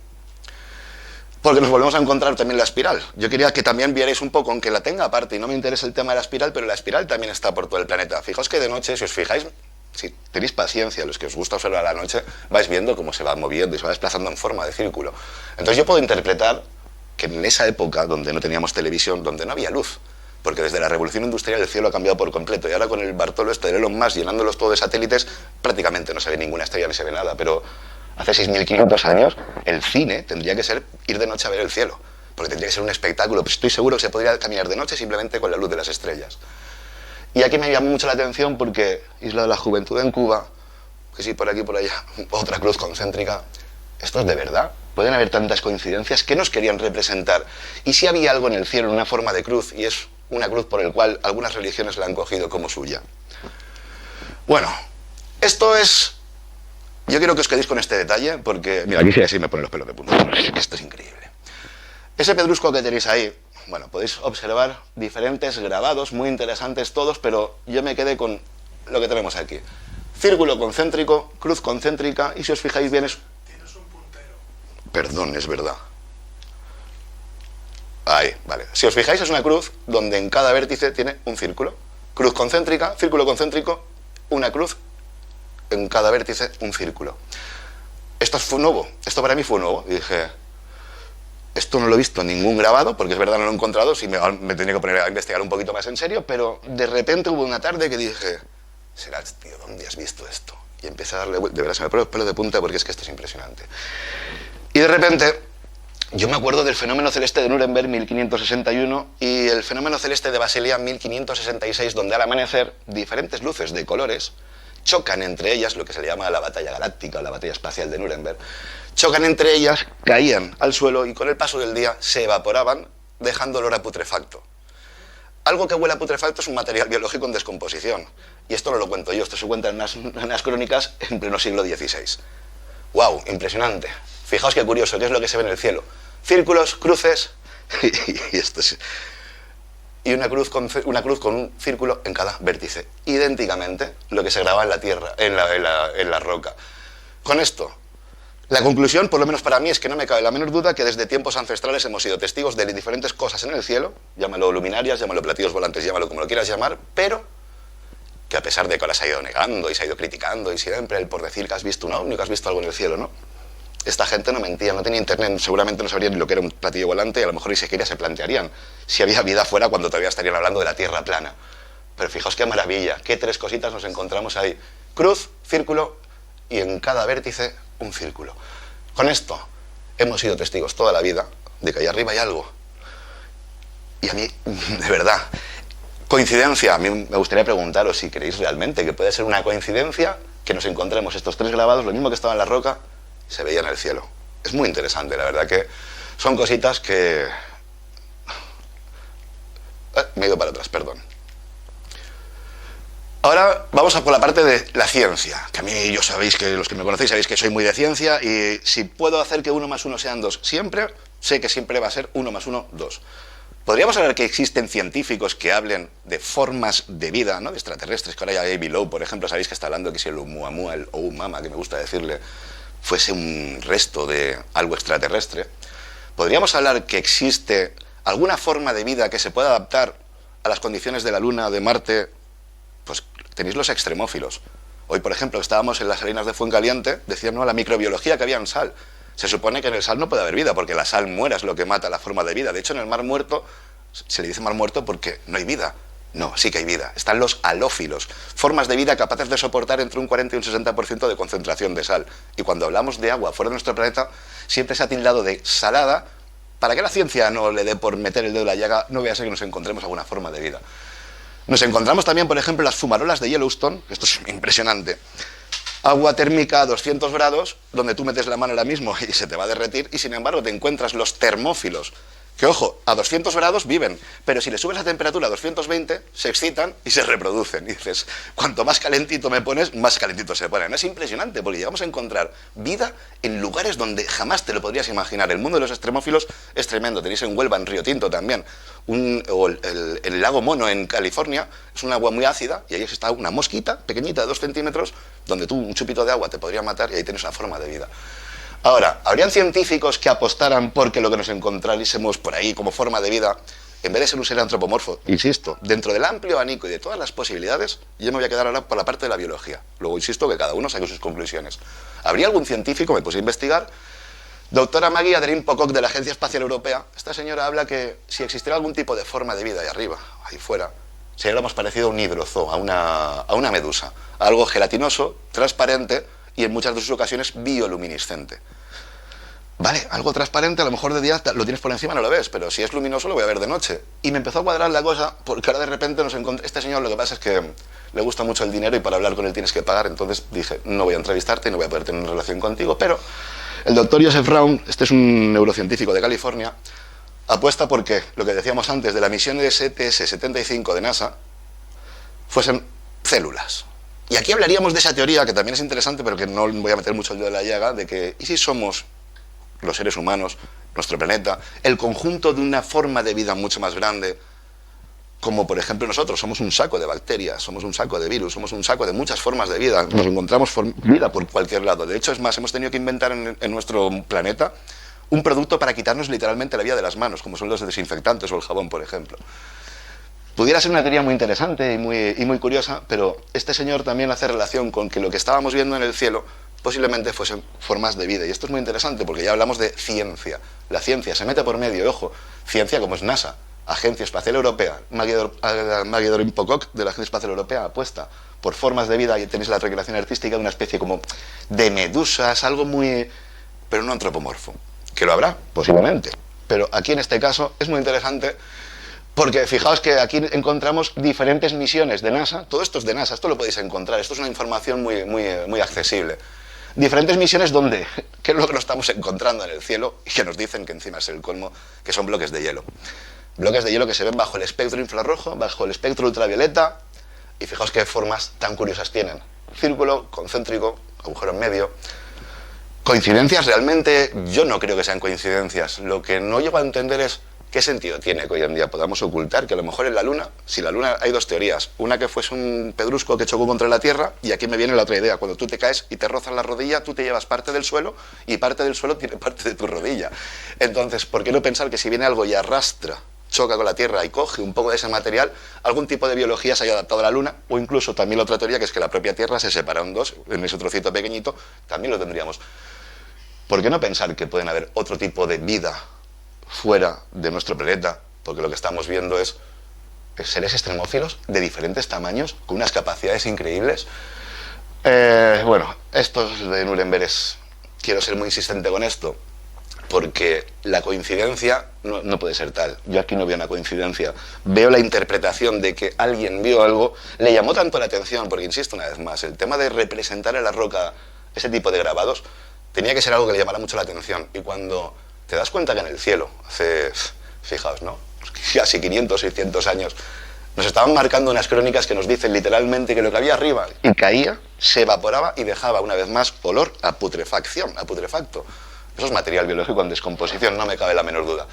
Porque nos volvemos a encontrar también la espiral. Yo quería que también vierais un poco, aunque la tenga aparte, y no me interesa el tema de la espiral, pero la espiral también está por todo el planeta. Fijaos que de noche, si os fijáis, si tenéis paciencia, los que os gusta observar a la noche, vais viendo cómo se va moviendo y se va desplazando en forma de círculo. Entonces yo puedo interpretar que en esa época, donde no teníamos televisión, donde no había luz, porque desde la revolución industrial el cielo ha cambiado por completo, y ahora con el Bartolo este de Elon Musk llenándolos todo de satélites, prácticamente no se ve ninguna estrella ni se ve nada, pero hace 6.500 años, el cine tendría que ser ir de noche a ver el cielo, porque tendría que ser un espectáculo. Pues estoy seguro que se podría caminar de noche simplemente con la luz de las estrellas. Y aquí me llamó mucho la atención porque Isla de la Juventud en Cuba, que sí, por aquí, por allá, otra cruz concéntrica. ¿Esto es de verdad? ¿Pueden haber tantas coincidencias? ¿Qué nos querían representar? ¿Y si había algo en el cielo en una forma de cruz, y es una cruz por el cual algunas religiones la han cogido como suya? Bueno, esto es... Yo quiero que os quedéis con este detalle porque... Mira, aquí sí me ponen los pelos de punta. Esto es increíble. Ese pedrusco que tenéis ahí, bueno, podéis observar diferentes grabados, muy interesantes todos, pero yo me quedé con lo que tenemos aquí. Círculo concéntrico, cruz concéntrica, y si os fijáis bien es... Tienes un puntero. Perdón, es verdad. Ahí, vale. Si os fijáis es una cruz donde en cada vértice tiene un círculo. Cruz concéntrica, círculo concéntrico, una cruz, en cada vértice un círculo. Esto fue nuevo, esto para mí fue nuevo. Y dije, esto no lo he visto en ningún grabado, porque es verdad no lo he encontrado, sí me tenía que poner a investigar un poquito más en serio, pero de repente hubo una tarde que dije, Serats, tío, ¿dónde has visto esto? Y empecé a darle vuelta, de verdad se me ponen los pelos de punta porque es que esto es impresionante. Y de repente, yo me acuerdo del fenómeno celeste de Nuremberg 1561 y el fenómeno celeste de Basilea 1566, donde al amanecer diferentes luces de colores chocan entre ellas, lo que se le llama la batalla galáctica o la batalla espacial de Nuremberg, chocan entre ellas, caían al suelo y con el paso del día se evaporaban, dejando olor a putrefacto. Algo que huele a putrefacto es un material biológico en descomposición. Y esto no lo cuento yo, esto se cuenta en unas crónicas en pleno siglo XVI. ¡Wow! Impresionante. Fijaos qué curioso, ¿qué es lo que se ve en el cielo? Círculos, cruces, y esto es... Y una cruz con un círculo en cada vértice. Idénticamente lo que se graba en la tierra, en la roca. Con esto, la conclusión, por lo menos para mí, es que no me cabe la menor duda que desde tiempos ancestrales hemos sido testigos de diferentes cosas en el cielo, llámalo luminarias, llámalo platillos volantes, llámalo como lo quieras llamar, pero que a pesar de que ahora se ha ido negando y se ha ido criticando y siempre el por decir que has visto un ovni, que has visto algo en el cielo, ¿no? Esta gente no mentía, no tenía internet, seguramente no sabrían ni lo que era un platillo volante y a lo mejor ni siquiera se plantearían si había vida afuera cuando todavía estarían hablando de la Tierra plana. Pero fijaos qué maravilla, qué tres cositas nos encontramos ahí. Cruz, círculo y en cada vértice un círculo. Con esto hemos sido testigos toda la vida de que allá arriba hay algo. Y a mí, de verdad, Coincidencia, a mí me gustaría preguntaros si creéis realmente que puede ser una coincidencia que nos encontremos estos 3 grabados, lo mismo que estaba en la roca, se veía en el cielo. Es muy interesante, la verdad que son cositas que... me he ido para atrás, perdón. Ahora vamos a por la parte de la ciencia, que a mí, yo sabéis que los que me conocéis sabéis que soy muy de ciencia, y si puedo hacer que 1 más 1 sean 2 siempre, sé que siempre va a ser 1 más 1, 2. Podríamos hablar que existen científicos que hablen de formas de vida, ¿no?, de extraterrestres, que ahora ya Avi Lowe, por ejemplo, sabéis que está hablando que si el Oumuamua, el Oumama, que me gusta decirle, fuese un resto de algo extraterrestre. Podríamos hablar que existe alguna forma de vida que se pueda adaptar a las condiciones de la Luna o de Marte. Pues tenéis los extremófilos. Hoy, por ejemplo, estábamos en las salinas de Fuencaliente, decían, no, la microbiología que había en sal. Se supone que en el sal no puede haber vida, porque la sal muera es lo que mata la forma de vida. De hecho, en el mar muerto, se le dice mar muerto porque no hay vida. No, sí que hay vida. Están los halófilos, formas de vida capaces de soportar entre un 40 y un 60% de concentración de sal. Y cuando hablamos de agua fuera de nuestro planeta, siempre se ha tildado de salada, para que la ciencia no le dé por meter el dedo en la llaga, no vea a ser que nos encontremos alguna forma de vida. Nos encontramos también, por ejemplo, las fumarolas de Yellowstone, esto es impresionante. Agua térmica a 200 grados, donde tú metes la mano ahora mismo y se te va a derretir, y sin embargo te encuentras los termófilos, que ojo, a 200 grados viven, pero si le subes la temperatura a 220, se excitan y se reproducen. Y dices, cuanto más calentito me pones, más calentito se ponen. Es impresionante, porque llegamos a encontrar vida en lugares donde jamás te lo podrías imaginar. El mundo de los extremófilos es tremendo. Tenéis en Huelva, en Río Tinto también, el lago Mono en California, es un agua muy ácida, y ahí está una mosquita pequeñita de 2 centímetros, donde tú un chupito de agua te podría matar, y ahí tienes una forma de vida. Ahora, ¿habrían científicos que apostaran porque lo que nos encontrásemos por ahí como forma de vida, en vez de ser un ser antropomorfo, insisto, dentro del amplio abanico y de todas las posibilidades, yo me voy a quedar ahora por la parte de la biología. Luego insisto que cada uno saque sus conclusiones. ¿Habría algún científico, me puse a investigar, doctora Maggie Adeline Pocock de la Agencia Espacial Europea? Esta señora habla que si existiera algún tipo de forma de vida ahí arriba, ahí fuera, sería lo más parecido a un hidrozoo, a una medusa, algo gelatinoso, transparente, y en muchas de sus ocasiones bioluminiscente. Vale, algo transparente, a lo mejor de día lo tienes por encima, no lo ves, pero si es luminoso lo voy a ver de noche. Y me empezó a cuadrar la cosa, porque ahora de repente nos encontré... Este señor, lo que pasa es que le gusta mucho el dinero y para hablar con él tienes que pagar, entonces dije, no voy a entrevistarte y no voy a poder tener una relación contigo, pero el doctor Joseph Brown, este es un neurocientífico de California, apuesta porque lo que decíamos antes de la misión de STS-75 de NASA fuesen células. Y aquí hablaríamos de esa teoría, que también es interesante, pero que no voy a meter mucho el dedo en la llaga, de que, ¿y si somos los seres humanos, nuestro planeta, el conjunto de una forma de vida mucho más grande, como por ejemplo nosotros? Somos un saco de bacterias, somos un saco de virus, somos un saco de muchas formas de vida, nos encontramos vida por cualquier lado. De hecho, es más, hemos tenido que inventar en nuestro planeta un producto para quitarnos literalmente la vida de las manos, como son los desinfectantes o el jabón, por ejemplo. Pudiera ser una teoría muy interesante y muy curiosa, pero este señor también hace relación con que lo que estábamos viendo en el cielo posiblemente fuesen formas de vida. Y esto es muy interesante porque ya hablamos de ciencia. La ciencia se mete por medio, y ojo, ciencia como es NASA, Agencia Espacial Europea, Maggie Adeline Pocock de la Agencia Espacial Europea apuesta por formas de vida, y tenéis la recreación artística de una especie como de medusas, algo muy... pero no antropomorfo. Que lo habrá, posiblemente. Pero aquí en este caso es muy interesante, porque fijaos que aquí encontramos diferentes misiones de NASA. Todo esto es de NASA, esto lo podéis encontrar, esto es una información muy accesible. Diferentes misiones donde, ¿qué es lo que nos estamos encontrando en el cielo? Y que nos dicen que encima es el colmo, que son bloques de hielo. Bloques de hielo que se ven bajo el espectro infrarrojo, bajo el espectro ultravioleta, y fijaos qué formas tan curiosas tienen. Círculo, concéntrico, agujero en medio. ¿Coincidencias? Realmente yo no creo que sean coincidencias. Lo que no llego a entender es ¿qué sentido tiene que hoy en día podamos ocultar que a lo mejor en la Luna, si la Luna hay dos teorías, una que fuese un pedrusco que chocó contra la Tierra, y aquí me viene la otra idea, cuando tú te caes y te rozas la rodilla, tú te llevas parte del suelo y parte del suelo tiene parte de tu rodilla. Entonces, ¿por qué no pensar que si viene algo y arrastra, choca con la Tierra y coge un poco de ese material, algún tipo de biología se haya adaptado a la Luna? O incluso también la otra teoría, que es que la propia Tierra se separa en dos, en ese trocito pequeñito, también lo tendríamos. ¿Por qué no pensar que pueden haber otro tipo de vida fuera de nuestro planeta? Porque lo que estamos viendo es seres extremófilos de diferentes tamaños, con unas capacidades increíbles. Bueno, esto de Nuremberg quiero ser muy insistente con esto. porque la coincidencia no puede ser tal. Yo aquí no veo una coincidencia. Veo la interpretación de que alguien vio algo, le llamó tanto la atención, porque insisto una vez más, el tema de representar en la roca ese tipo de grabados tenía que ser algo que le llamara mucho la atención. Y cuando te das cuenta que en el cielo, hace, fijaos, ¿no? Casi 500, 600 años, nos estaban marcando unas crónicas que nos dicen literalmente que lo que había arriba y caía, se evaporaba y dejaba una vez más olor a putrefacción, a putrefacto. Eso es material biológico en descomposición, no me cabe la menor duda.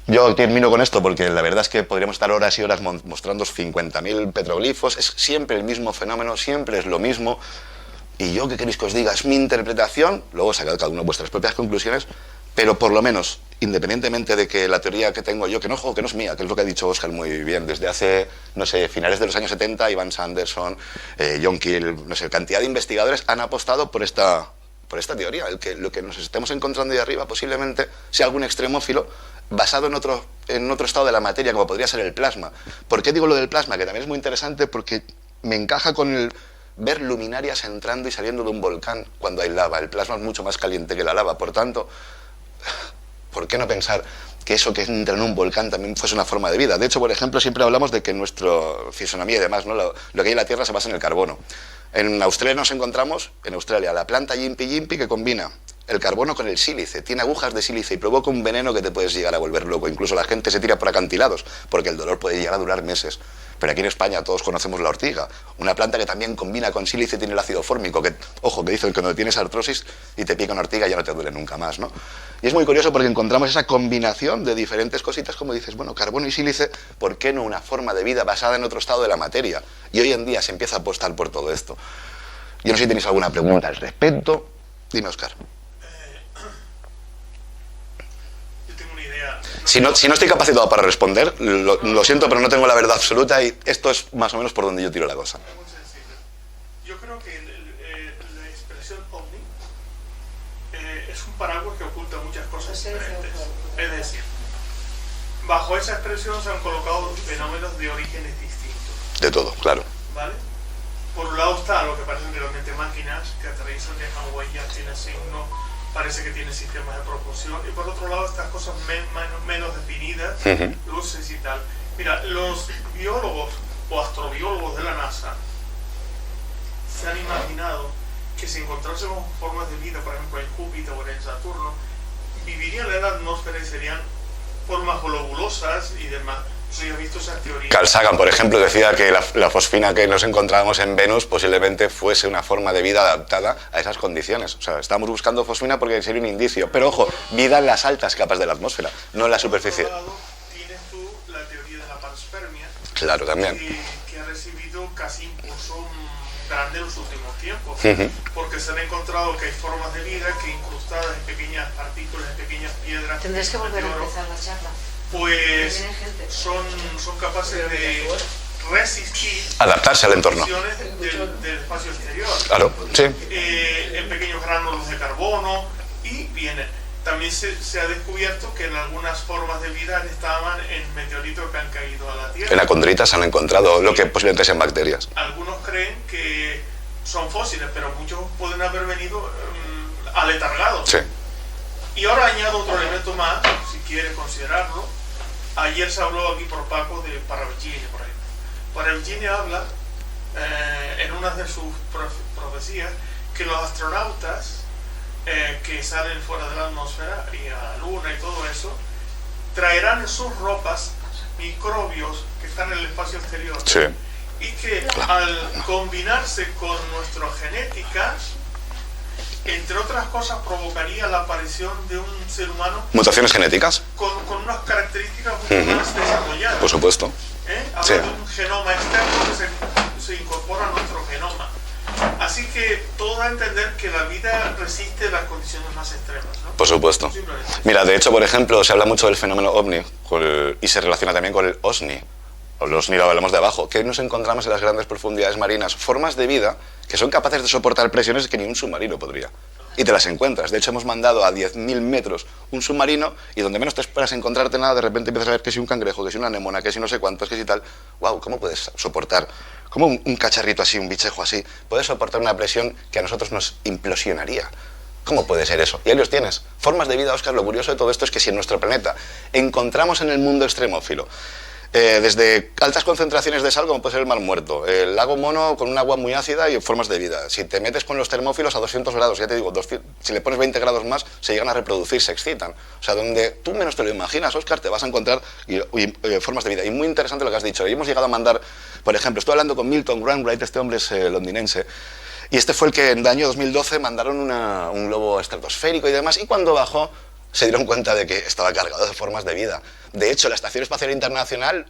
Yo termino con esto porque la verdad es que podríamos estar horas y horas mostrando 50.000 petroglifos, es siempre el mismo fenómeno, siempre es lo mismo. Y yo, ¿qué queréis que os diga? Es mi interpretación, luego sacad cada uno vuestras propias conclusiones, pero por lo menos, independientemente de que la teoría que tengo yo, que no es mía, que es lo que ha dicho Óscar muy bien, desde hace, no sé, finales de los años 70, Ivan Sanderson, John Keel, no sé, cantidad de investigadores han apostado por esta teoría, lo que nos estemos encontrando ahí arriba posiblemente sea algún extremófilo basado en otro estado de la materia, como podría ser el plasma. ¿Por qué digo lo del plasma? Que también es muy interesante porque me encaja con el ver luminarias entrando y saliendo de un volcán cuando hay lava. El plasma es mucho más caliente que la lava, por tanto, ¿por qué no pensar que eso que entra en un volcán también fuese una forma de vida? De hecho, por ejemplo, siempre hablamos de que nuestra fisonomía y demás, ¿no? Lo que hay en la Tierra se basa en el carbono. En Australia nos encontramos, la planta Yimpi Yimpi que combina el carbono con el sílice, tiene agujas de sílice y provoca un veneno que te puedes llegar a volver loco. Incluso la gente se tira por acantilados porque el dolor puede llegar a durar meses. Pero aquí en España todos conocemos la ortiga, una planta que también combina con sílice y tiene el ácido fórmico, que, ojo, que dicen que cuando tienes artrosis y te pica una ortiga ya no te duele nunca más, ¿no? Y es muy curioso porque encontramos esa combinación de diferentes cositas, como dices, bueno, carbono y sílice, ¿por qué no una forma de vida basada en otro estado de la materia? Y hoy en día se empieza a apostar por todo esto. Yo no sé si tenéis alguna pregunta al respecto. Dime, Óscar. Si no estoy capacitado para responder, lo siento, pero no tengo la verdad absoluta y esto es más o menos por donde yo tiro la cosa. Es muy sencillo. Yo creo que la expresión ovni es un paraguas que oculta muchas cosas diferentes. Es decir, bajo esa expresión se han colocado fenómenos de orígenes distintos. De todo, claro. ¿Vale? Por un lado está lo que parecen realmente máquinas que aterrizan, dejan huellas, tienen signos, parece que tiene sistemas de propulsión, y por otro lado estas cosas menos definidas, luces y tal. Mira, los biólogos o astrobiólogos de la NASA se han imaginado que si encontrasen formas de vida, por ejemplo en Júpiter o en Saturno, vivirían en la atmósfera y serían formas globulosas y demás. Sí, he visto esas teorías. Carl Sagan, por ejemplo, decía que la fosfina que nos encontrábamos en Venus posiblemente fuese una forma de vida adaptada a esas condiciones. O sea, estamos buscando fosfina porque sería un indicio. Pero ojo, vida en las altas capas de la atmósfera, no en la superficie. Por otro lado, tienes tú la teoría de la panspermia. Claro, también. Que ha recibido casi impulso grande en los últimos tiempos. Porque se han encontrado que hay formas de vida que incrustadas en pequeñas partículas, en pequeñas piedras. Tendrás que volver a empezar la charla. Pues son capaces de resistir adaptarse al entorno del espacio exterior. Claro, sí. En pequeños gránulos de carbono y vienen. También se ha descubierto que en algunas formas de vida estaban en meteoritos que han caído a la Tierra. En acondritas han encontrado lo que posiblemente sean bacterias. Algunos creen que son fósiles, pero muchos pueden haber venido aletargados. Sí. Y ahora añado otro elemento más, si quiere considerarlo. Ayer se habló aquí por Paco de Parravicini, por ejemplo. Parravicini habla en una de sus profecías que los astronautas que salen fuera de la atmósfera y a la luna y todo eso, traerán en sus ropas microbios que están en el espacio exterior. Sí. Y que al combinarse con nuestra genética, entre otras cosas, provocaría la aparición de un ser humano... ¿Mutaciones genéticas? Con unas características mucho más desarrolladas. Por supuesto. Habla Sí. de un genoma externo que se incorpora a nuestro genoma. Así que todo da a entender que la vida resiste las condiciones más extremas, ¿no? Por supuesto. Simplemente. Mira, de hecho, por ejemplo, se habla mucho del fenómeno ovni y se relaciona también con el OSNI. O el OSNI lo hablamos de abajo. Que nos encontramos en las grandes profundidades marinas formas de vida que son capaces de soportar presiones que ni un submarino podría. Y te las encuentras. De hecho, hemos mandado a 10.000 metros un submarino y donde menos te esperas encontrarte nada, de repente empiezas a ver que si un cangrejo, que si una anémona, que si no sé cuántos, que si tal. ¡Wow! ¿Cómo puedes soportar? ¿Cómo un cacharrito así, un bichejo así, puede soportar una presión que a nosotros nos implosionaría? ¿Cómo puede ser eso? Y ahí los tienes. Formas de vida, Óscar, lo curioso de todo esto es que si en nuestro planeta encontramos en el mundo extremófilo desde altas concentraciones de sal, como puede ser el Mar Muerto, el lago Mono con un agua muy ácida y formas de vida. Si te metes con los termófilos a 200 grados, ya te digo, si le pones 20 grados más, se llegan a reproducir, se excitan. O sea, donde tú menos te lo imaginas, Óscar, te vas a encontrar formas de vida. Y muy interesante lo que has dicho. Y hemos llegado a mandar, por ejemplo, estoy hablando con Milton Wainwright, este hombre es londinense, y este fue el que en el año 2012 mandaron un globo estratosférico y demás, y cuando bajó se dieron cuenta de que estaba cargado de formas de vida. De hecho, la Estación Espacial Internacional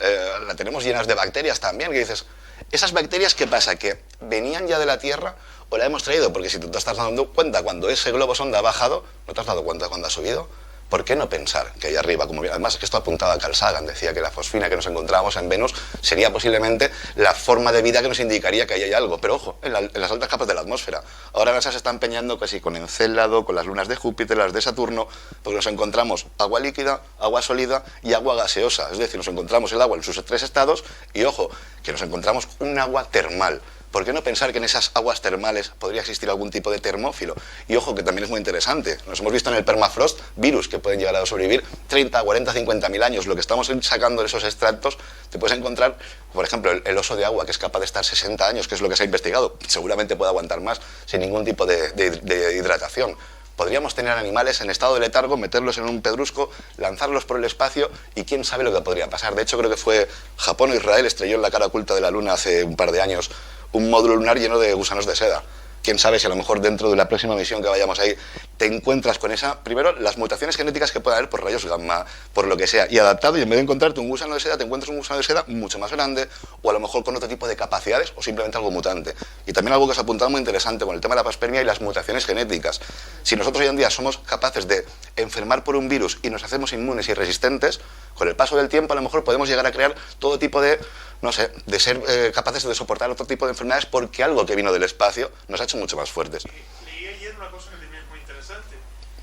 la tenemos llenas de bacterias también, que dices, ¿esas bacterias qué pasa? ¿Que venían ya de la Tierra o la hemos traído? Porque si tú te estás dando cuenta cuando ese globo sonda ha bajado, ¿no te has dado cuenta cuando ha subido? ¿Por qué no pensar que ahí arriba, como bien, además es que esto apuntaba a Carl Sagan, decía que la fosfina que nos encontrábamos en Venus sería posiblemente la forma de vida que nos indicaría que ahí hay algo, pero ojo, en las altas capas de la atmósfera. Ahora NASA se está empeñando casi con Encélado, con las lunas de Júpiter, las de Saturno, porque nos encontramos agua líquida, agua sólida y agua gaseosa, es decir, nos encontramos el agua en sus tres estados y ojo, que nos encontramos un agua termal. ¿Por qué no pensar que en esas aguas termales podría existir algún tipo de termófilo? Y ojo, que también es muy interesante. Nos hemos visto en el permafrost virus que pueden llegar a sobrevivir 30, 40, 50.000 años. Lo que estamos sacando de esos extractos, te puedes encontrar, por ejemplo, el oso de agua, que es capaz de estar 60 años, que es lo que se ha investigado. Seguramente puede aguantar más, sin ningún tipo de hidratación. Podríamos tener animales en estado de letargo, meterlos en un pedrusco, lanzarlos por el espacio y quién sabe lo que podría pasar. De hecho, creo que fue Japón o Israel estrelló en la cara oculta de la Luna hace un par de años un módulo lunar lleno de gusanos de seda. Quién sabe si a lo mejor dentro de la próxima misión que vayamos ahí te encuentras con primero, las mutaciones genéticas que puede haber por rayos gamma, por lo que sea, y adaptado, y en vez de encontrarte un gusano de seda, te encuentras un gusano de seda mucho más grande, o a lo mejor con otro tipo de capacidades, o simplemente algo mutante. Y también algo que se ha apuntado muy interesante con el tema de la panspermia y las mutaciones genéticas. Si nosotros hoy en día somos capaces de enfermar por un virus y nos hacemos inmunes y resistentes, con el paso del tiempo a lo mejor podemos llegar a crear todo tipo de, no sé, de ser capaces de soportar otro tipo de enfermedades porque algo que vino del espacio nos ha hecho mucho más fuertes. Leí ayer una cosa que también es muy interesante,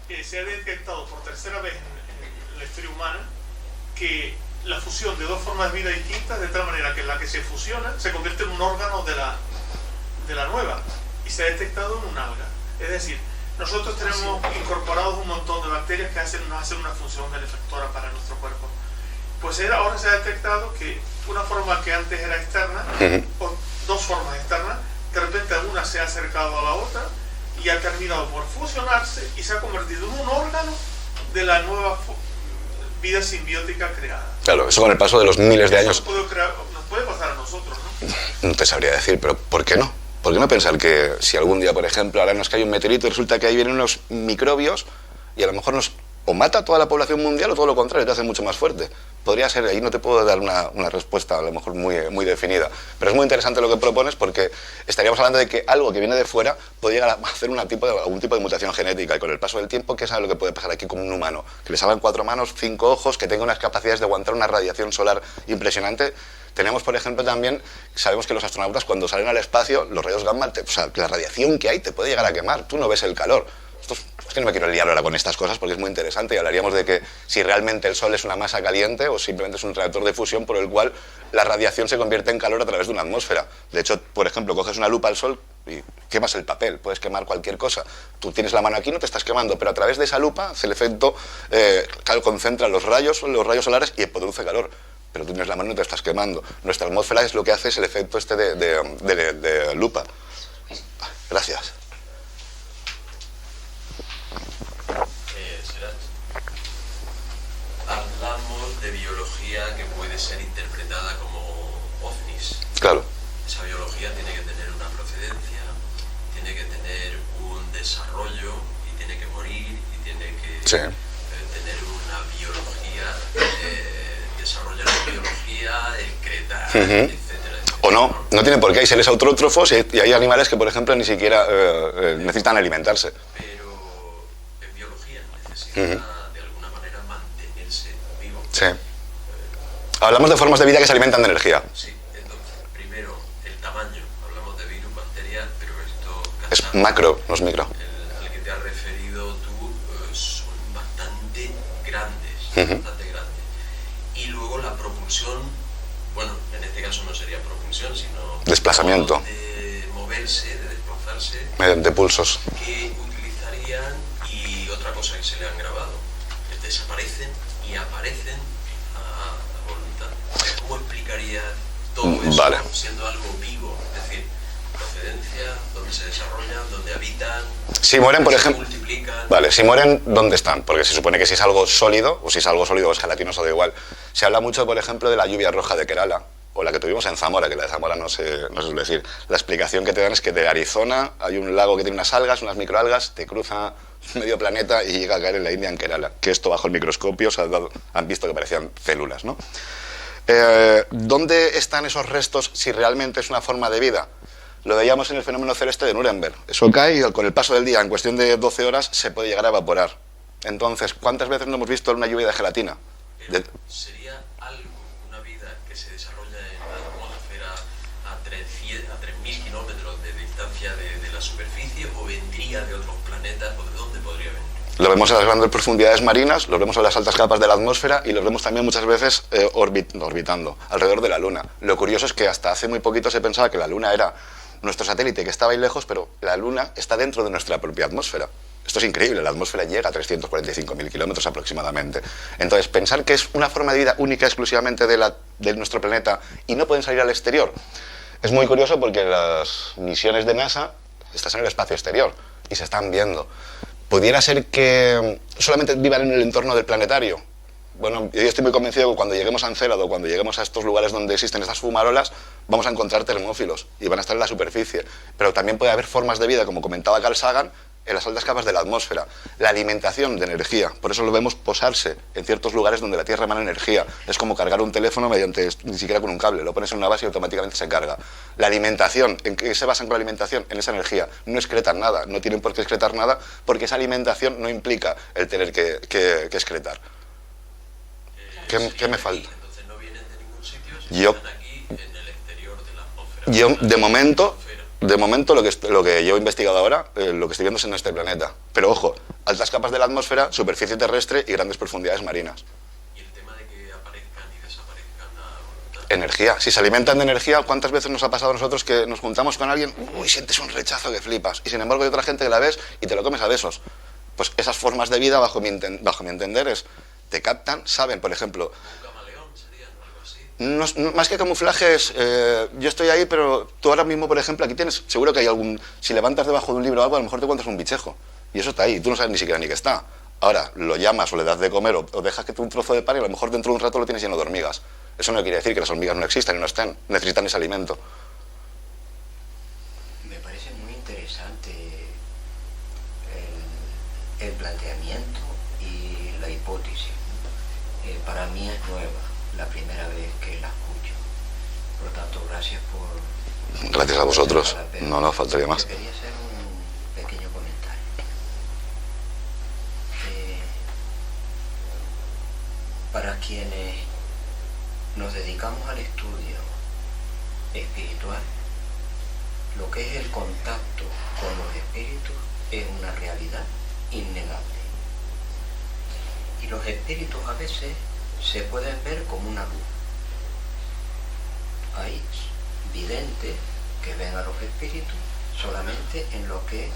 que se ha detectado por tercera vez en la historia humana que la fusión de dos formas de vida distintas, de tal manera que la que se fusiona se convierte en un órgano de la nueva, y se ha detectado en un alga. Es decir, nosotros tenemos incorporados un montón de bacterias que nos hacen una función benefactora para nuestro cuerpo. Pues ahora se ha detectado que una forma que antes era externa, o dos formas externas, de repente una se ha acercado a la otra y ha terminado por fusionarse y se ha convertido en un órgano de la nueva vida simbiótica creada. Claro, eso con el paso de los miles de años. Nos puede pasar a nosotros, ¿no? No te sabría decir, pero ¿por qué no? ¿Por qué no pensar que si algún día, por ejemplo, ahora nos cae un meteorito y resulta que ahí vienen unos microbios y a lo mejor o mata a toda la población mundial o todo lo contrario, te hace mucho más fuerte? Podría ser, ahí no te puedo dar una respuesta a lo mejor muy definida, pero es muy interesante lo que propones porque estaríamos hablando de que algo que viene de fuera puede llegar a hacer algún tipo de mutación genética y con el paso del tiempo, ¿qué sabe lo que puede pasar aquí con un humano? Que le salgan 4 manos, 5 ojos, que tenga unas capacidades de aguantar una radiación solar impresionante. Tenemos, por ejemplo, también, sabemos que los astronautas cuando salen al espacio, los rayos gamma, o sea, la radiación que hay te puede llegar a quemar, tú no ves el calor. Es que no me quiero liar ahora con estas cosas porque es muy interesante y hablaríamos de que si realmente el Sol es una masa caliente o simplemente es un reactor de fusión por el cual la radiación se convierte en calor a través de una atmósfera. De hecho, por ejemplo, coges una lupa al Sol y quemas el papel, puedes quemar cualquier cosa. Tú tienes la mano aquí, no te estás quemando, pero a través de esa lupa hace el efecto, concentra los rayos solares y produce calor. Pero tú tienes la mano y no te estás quemando. Nuestra atmósfera es lo que hace, es el efecto de lupa. Gracias. Hablamos de biología que puede ser interpretada como ovnis. Claro. Esa biología tiene que tener una procedencia, tiene que tener un desarrollo y tiene que morir y tiene que tener una biología, desarrollar una biología, excretar, etcétera. O no tiene por qué, hay seres autótrofos y hay animales que, por ejemplo, ni siquiera necesitan alimentarse. Pero en biología necesita Sí. Hablamos de formas de vida que se alimentan de energía. Sí, entonces, primero, el tamaño. Hablamos de virus, bacterias, pero esto... Es macro, no es micro. Al que te has referido tú son bastante grandes, Y luego la propulsión, bueno, en este caso no sería propulsión, sino... Desplazamiento. De moverse, de desplazarse. Mediante pulsos. Que utilizarían cosa que se le han grabado. Desaparecen y aparecen a voluntad. ¿Cómo explicaría todo eso Vale. siendo algo vivo? Es decir, procedencia, donde se desarrollan, donde habitan, Si mueren, por se ejemplo... multiplican. Vale, si mueren, ¿dónde están? Porque se supone que si es algo sólido, o si es algo sólido o es gelatinoso, da igual. Se habla mucho, por ejemplo, de la lluvia roja de Kerala, o la que tuvimos en Zamora, que la de Zamora no se suele decir. La explicación que te dan es que de Arizona hay un lago que tiene unas algas, unas microalgas, te cruza medio planeta y llega a caer en la India, en Kerala. Que esto bajo el microscopio han visto que parecían células, ¿no? ¿Dónde están esos restos si realmente es una forma de vida? Lo veíamos en el fenómeno celeste de Nuremberg. Eso cae y con el paso del día, en cuestión de 12 horas, se puede llegar a evaporar. Entonces, ¿cuántas veces no hemos visto una lluvia de gelatina? ¿Sería algo, una vida que se desarrolla en la atmósfera a 3.000 kilómetros de distancia de la superficie, o vendría de otros planetas, o de dónde podría venir? Lo vemos en las grandes profundidades marinas, lo vemos en las altas capas de la atmósfera y lo vemos también muchas veces orbitando alrededor de la Luna. Lo curioso es que hasta hace muy poquito se pensaba que la Luna era nuestro satélite, que estaba ahí lejos, pero la Luna está dentro de nuestra propia atmósfera. Esto es increíble, la atmósfera llega a 345.000 kilómetros aproximadamente. Entonces, pensar que es una forma de vida única exclusivamente de nuestro planeta y no pueden salir al exterior, es muy curioso porque las misiones de NASA están en el espacio exterior y se están viendo. ¿Pudiera ser que solamente vivan en el entorno del planetario? Bueno, yo estoy muy convencido que cuando lleguemos a Encélado, cuando lleguemos a estos lugares donde existen estas fumarolas, vamos a encontrar termófilos y van a estar en la superficie. Pero también puede haber formas de vida, como comentaba Carl Sagan, en las altas capas de la atmósfera. La alimentación de energía, por eso lo vemos posarse en ciertos lugares donde la Tierra emana energía. Es como cargar un teléfono mediante, ni siquiera con un cable, lo pones en una base y automáticamente se carga. La alimentación, ¿en qué se basan con la alimentación? En esa energía. No excretan nada, no tienen por qué excretar nada, porque esa alimentación no implica el tener que excretar. ¿Qué me falta? Entonces no vienen de ningún sitio, Yo- están aquí en el exterior de la atmósfera. Yo, de momento lo que yo he investigado ahora, lo que estoy viendo es en este planeta. Pero ojo, altas capas de la atmósfera, superficie terrestre y grandes profundidades marinas. Y el tema de que aparezcan y desaparezcan a voluntad. Energía. Si se alimentan de energía, ¿cuántas veces nos ha pasado a nosotros que nos juntamos con alguien, uy, sientes un rechazo que flipas? Y sin embargo hay otra gente que la ves y te lo comes a besos. Pues esas formas de vida, bajo mi entender, te captan, saben, por ejemplo... Un camaleón sería, ¿no? Algo así. Más que camuflajes, yo estoy ahí, pero tú ahora mismo, por ejemplo, aquí tienes, seguro que hay algún... Si levantas debajo de un libro o algo, a lo mejor te encuentras un bichejo. Y eso está ahí, tú no sabes ni siquiera ni qué está. Ahora, lo llamas o le das de comer o dejas que te un trozo de pan y a lo mejor dentro de un rato lo tienes lleno de hormigas. Eso no quiere decir que las hormigas no existan y no estén, necesitan ese alimento. Me parece muy interesante el planteamiento y la hipótesis. Para mí es nueva, la primera vez que la escucho. Por lo tanto, gracias por... Gracias a vosotros. No, faltaría más. Yo quería hacer un pequeño comentario. Para quienes nos dedicamos al estudio espiritual, lo que es el contacto con los espíritus es una realidad innegable. Y los espíritus a veces se pueden ver como una luz. Hay videntes que ven a los espíritus solamente en lo que es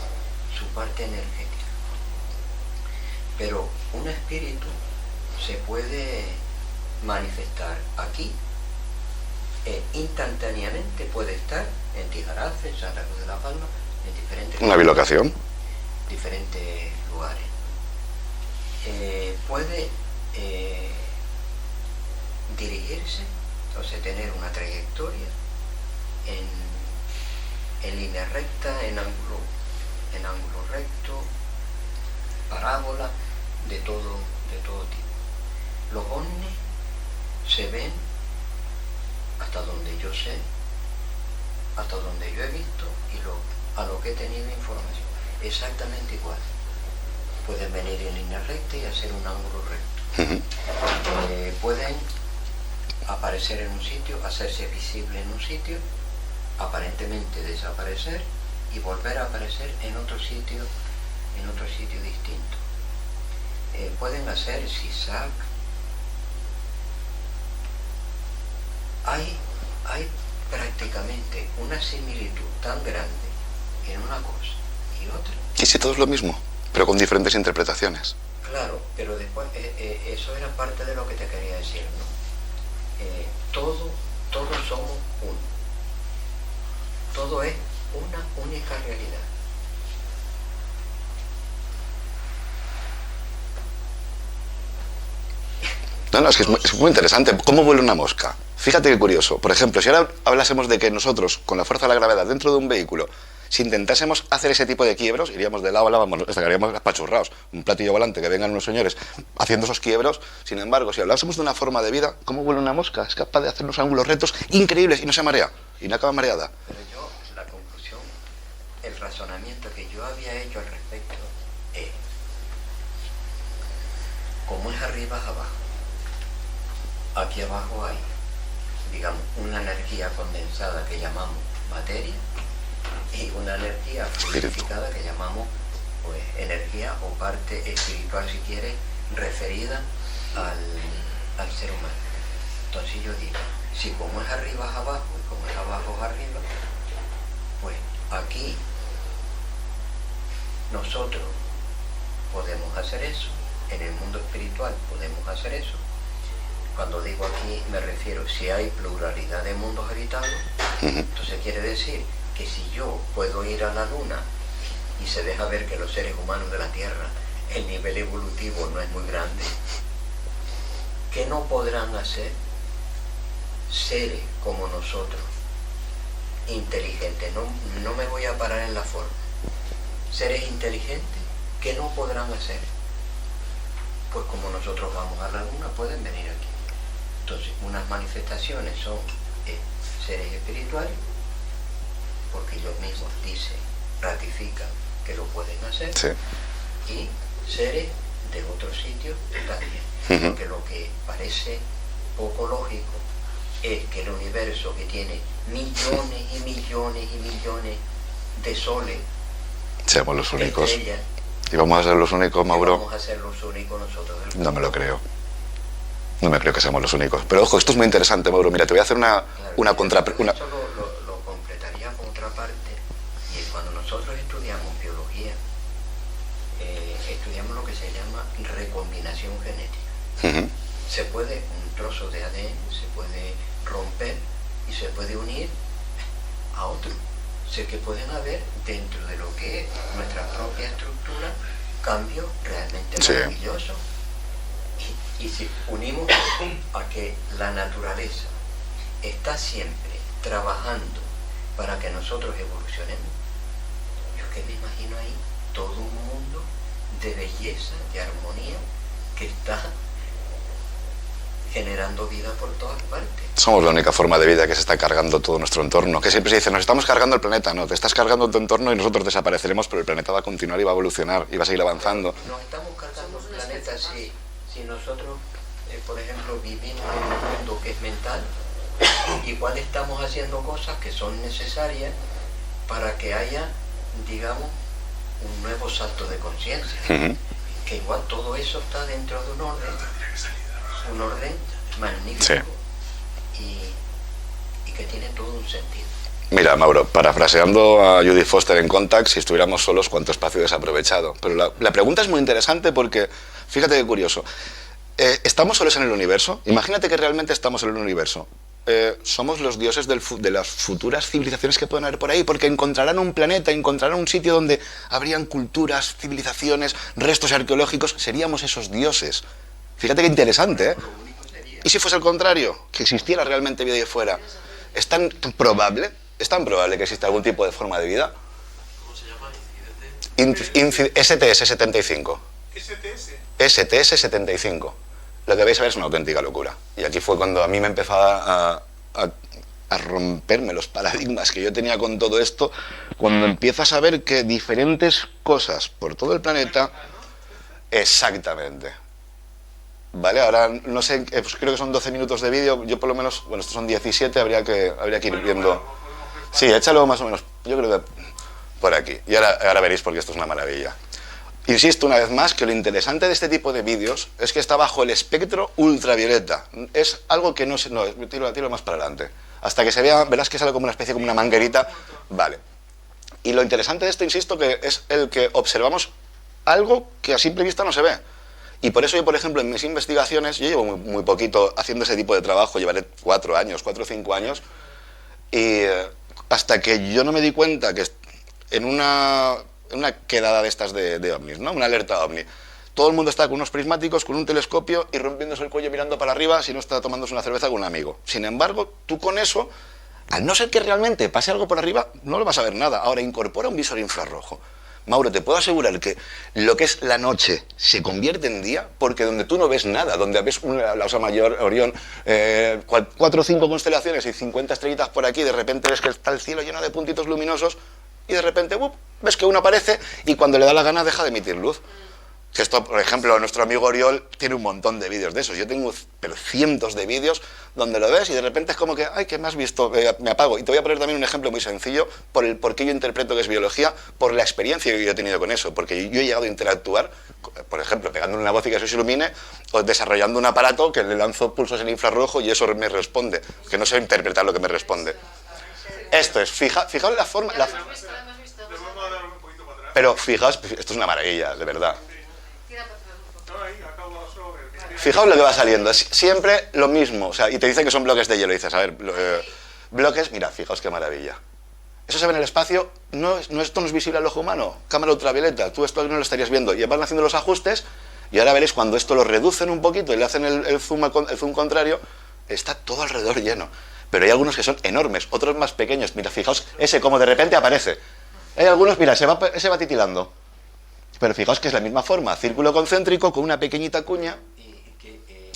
su parte energética. Pero un espíritu se puede manifestar aquí e instantáneamente puede estar en Tijarafe, en Santa Cruz de la Palma, en diferentes Una bilocación. diferentes lugares. Puede dirigirse, entonces tener una trayectoria en línea recta, en ángulo recto, parábola, de todo tipo. Los ovnis se ven, hasta donde yo sé, hasta donde yo he visto y a lo que he tenido información, exactamente igual. Pueden venir en línea recta y hacer un ángulo recto. Pueden aparecer en un sitio, hacerse visible en un sitio, aparentemente desaparecer y volver a aparecer en otro sitio distinto. Pueden hacer zigzag. Hay prácticamente una similitud tan grande en una cosa y otra. ¿Y si todo es lo mismo? pero con diferentes interpretaciones. Claro, pero después eso era parte de lo que te quería decir, ¿no? Todos somos uno. Todo es una única realidad. No, es que es muy interesante. ¿Cómo vuela una mosca? Fíjate qué curioso. Por ejemplo, si ahora hablásemos de que nosotros, con la fuerza de la gravedad dentro de un vehículo, si intentásemos hacer ese tipo de quiebros, iríamos de lado a lado, estaríamos apachurrados. Un platillo volante, que vengan unos señores haciendo esos quiebros. Sin embargo, si hablásemos de una forma de vida, ¿cómo vuela una mosca? Es capaz de hacer unos ángulos rectos increíbles y no se marea. Y no acaba mareada. Pero yo, la conclusión, el razonamiento que yo había hecho al respecto es, como es arriba, es abajo. Aquí abajo hay, digamos, una energía condensada que llamamos materia y una energía fluidificada que llamamos, pues, energía o parte espiritual, si quieres, referida al ser humano. Entonces yo digo, si como es arriba es abajo y como es abajo es arriba, pues aquí nosotros podemos hacer eso, en el mundo espiritual podemos hacer eso. Cuando digo aquí me refiero, si hay pluralidad de mundos habitados, entonces quiere decir que si yo puedo ir a la Luna y se deja ver que los seres humanos de la Tierra, el nivel evolutivo no es muy grande, ¿qué no podrán hacer seres como nosotros, inteligentes? No me voy a parar en la forma. Seres inteligentes, ¿qué no podrán hacer? Pues como nosotros vamos a la Luna, pueden venir aquí. Entonces, unas manifestaciones son seres espirituales, porque ellos mismos dicen, ratifican que lo pueden hacer, Sí. y seres de otros sitios también. Porque lo que parece poco lógico es que el universo, que tiene millones y millones y millones de soles, Seamos los de únicos. estrellas, ¿Y vamos a ser los únicos, que Mauro? vamos a ser los únicos nosotros del No me lo creo. No me creo que seamos los únicos. Pero ojo, esto es muy interesante, Mauro. Mira, te voy a hacer una contra... Eso lo completaría con otra parte, y es cuando nosotros estudiamos biología, estudiamos lo que se llama recombinación genética. Se puede, un trozo de ADN se puede romper y se puede unir a otro. Sé que pueden haber, dentro de lo que es nuestra propia estructura, cambios realmente Sí. maravillosos. Y si unimos a que la naturaleza está siempre trabajando para que nosotros evolucionemos, yo que me imagino ahí todo un mundo de belleza, de armonía, que está generando vida por todas partes. Somos la única forma de vida que se está cargando todo nuestro entorno. Que siempre se dice, nos estamos cargando el planeta. No, te estás cargando tu entorno y nosotros desapareceremos, pero el planeta va a continuar y va a evolucionar y va a seguir avanzando. Nos estamos cargando el planeta si nosotros, por ejemplo, vivimos en un mundo que es mental, igual estamos haciendo cosas que son necesarias para que haya, digamos, un nuevo salto de conciencia. Que igual todo eso está dentro de un orden magnífico, y que tiene todo un sentido. Mira, Mauro, parafraseando a Judith Foster en Contact, si estuviéramos solos, ¿cuánto espacio desaprovechado? Pero la pregunta es muy interesante porque, fíjate qué curioso, ¿estamos solos en el universo? Imagínate que realmente estamos en el universo. Somos los dioses de las futuras civilizaciones que pueden haber por ahí, porque encontrarán un planeta, encontrarán un sitio donde habrían culturas, civilizaciones, restos arqueológicos. Seríamos esos dioses. Fíjate qué interesante, ¿eh? ¿Y si fuese el contrario? Que existiera realmente vida ahí fuera. ¿Es tan probable que exista algún tipo de forma de vida? ¿Cómo se llama? STS-75. STS. STS-75. Lo que vais a ver es una auténtica locura. Y aquí fue cuando a mí me empezaba a romperme los paradigmas que yo tenía con todo esto, cuando empiezas a ver que diferentes cosas por todo el planeta... Exactamente. Vale, ahora no sé, pues creo que son 12 minutos de vídeo, yo por lo menos, bueno, estos son 17, habría que ir viendo... Sí, échalo más o menos, yo creo que por aquí. Y ahora veréis porque esto es una maravilla. Insisto una vez más que lo interesante de este tipo de vídeos es que está bajo el espectro ultravioleta. Es algo que no se... No, tiro más para adelante. Hasta que se vea, verás que sale como una especie, como una manguerita. Vale. Y lo interesante de esto, insisto, que es el que observamos algo que a simple vista no se ve. Y por eso yo, por ejemplo, en mis investigaciones, yo llevo muy poquito haciendo ese tipo de trabajo, llevaré 4 o 5 años, y hasta que yo no me di cuenta que en una quedada de estas de ovnis, ¿no? Una alerta ovni, todo el mundo está con unos prismáticos, con un telescopio y rompiéndose el cuello mirando para arriba si no está tomándose una cerveza con un amigo. Sin embargo, tú con eso, al no ser que realmente pase algo por arriba, no lo vas a ver nada. Ahora, incorpora un visor infrarrojo. Mauro, te puedo asegurar que lo que es la noche se convierte en día, porque donde tú no ves nada, donde ves la Osa Mayor, Orión, 4 o 5 constelaciones y 50 estrellitas por aquí, de repente ves que está el cielo lleno de puntitos luminosos y de repente ves que uno aparece y cuando le da la gana deja de emitir luz. Que esto, por ejemplo, nuestro amigo Oriol tiene un montón de vídeos de esos. Yo tengo cientos de vídeos donde lo ves y de repente es como que, ay, ¿qué me has visto? Me apago. Y te voy a poner también un ejemplo muy sencillo por qué yo interpreto que es biología, por la experiencia que yo he tenido con eso. Porque yo he llegado a interactuar, por ejemplo, pegándole una voz y que eso se ilumine, o desarrollando un aparato que le lanzo pulsos en infrarrojo y eso me responde. Que no sé interpretar lo que me responde. Esto es, fijaos la forma... Pero fijaos, esto es una maravilla, de verdad. Fijaos lo que va saliendo, es siempre lo mismo, o sea, y te dicen que son bloques de hielo, y dices, a ver, bloques, mira, fijaos qué maravilla. Eso se ve en el espacio, esto no es visible al ojo humano, cámara ultravioleta, tú esto no lo estarías viendo, y van haciendo los ajustes, y ahora veréis cuando esto lo reducen un poquito y le hacen el zoom contrario, está todo alrededor lleno. Pero hay algunos que son enormes, otros más pequeños, mira, fijaos, ese como de repente aparece. Hay algunos, mira, ese va titilando. Pero fijaos que es la misma forma, círculo concéntrico con una pequeñita cuña.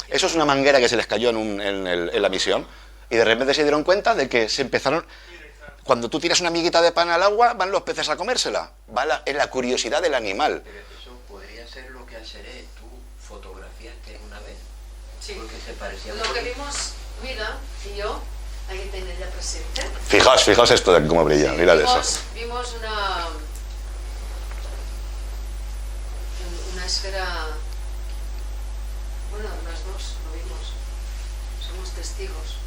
Eso es una manguera que se les cayó en la misión. Y de repente se dieron cuenta de que se empezaron... Cuando tú tiras una miguita de pan al agua, van los peces a comérsela. Va en la curiosidad del animal. Pero eso podría ser lo que Aseret tú fotografiaste una vez. Sí. Porque se parecía Lo que vimos, mira, y yo, hay que tenerla presente. Fijaos esto de aquí cómo brilla, mirad eso. Vimos una esfera, bueno, las dos lo vimos, somos testigos.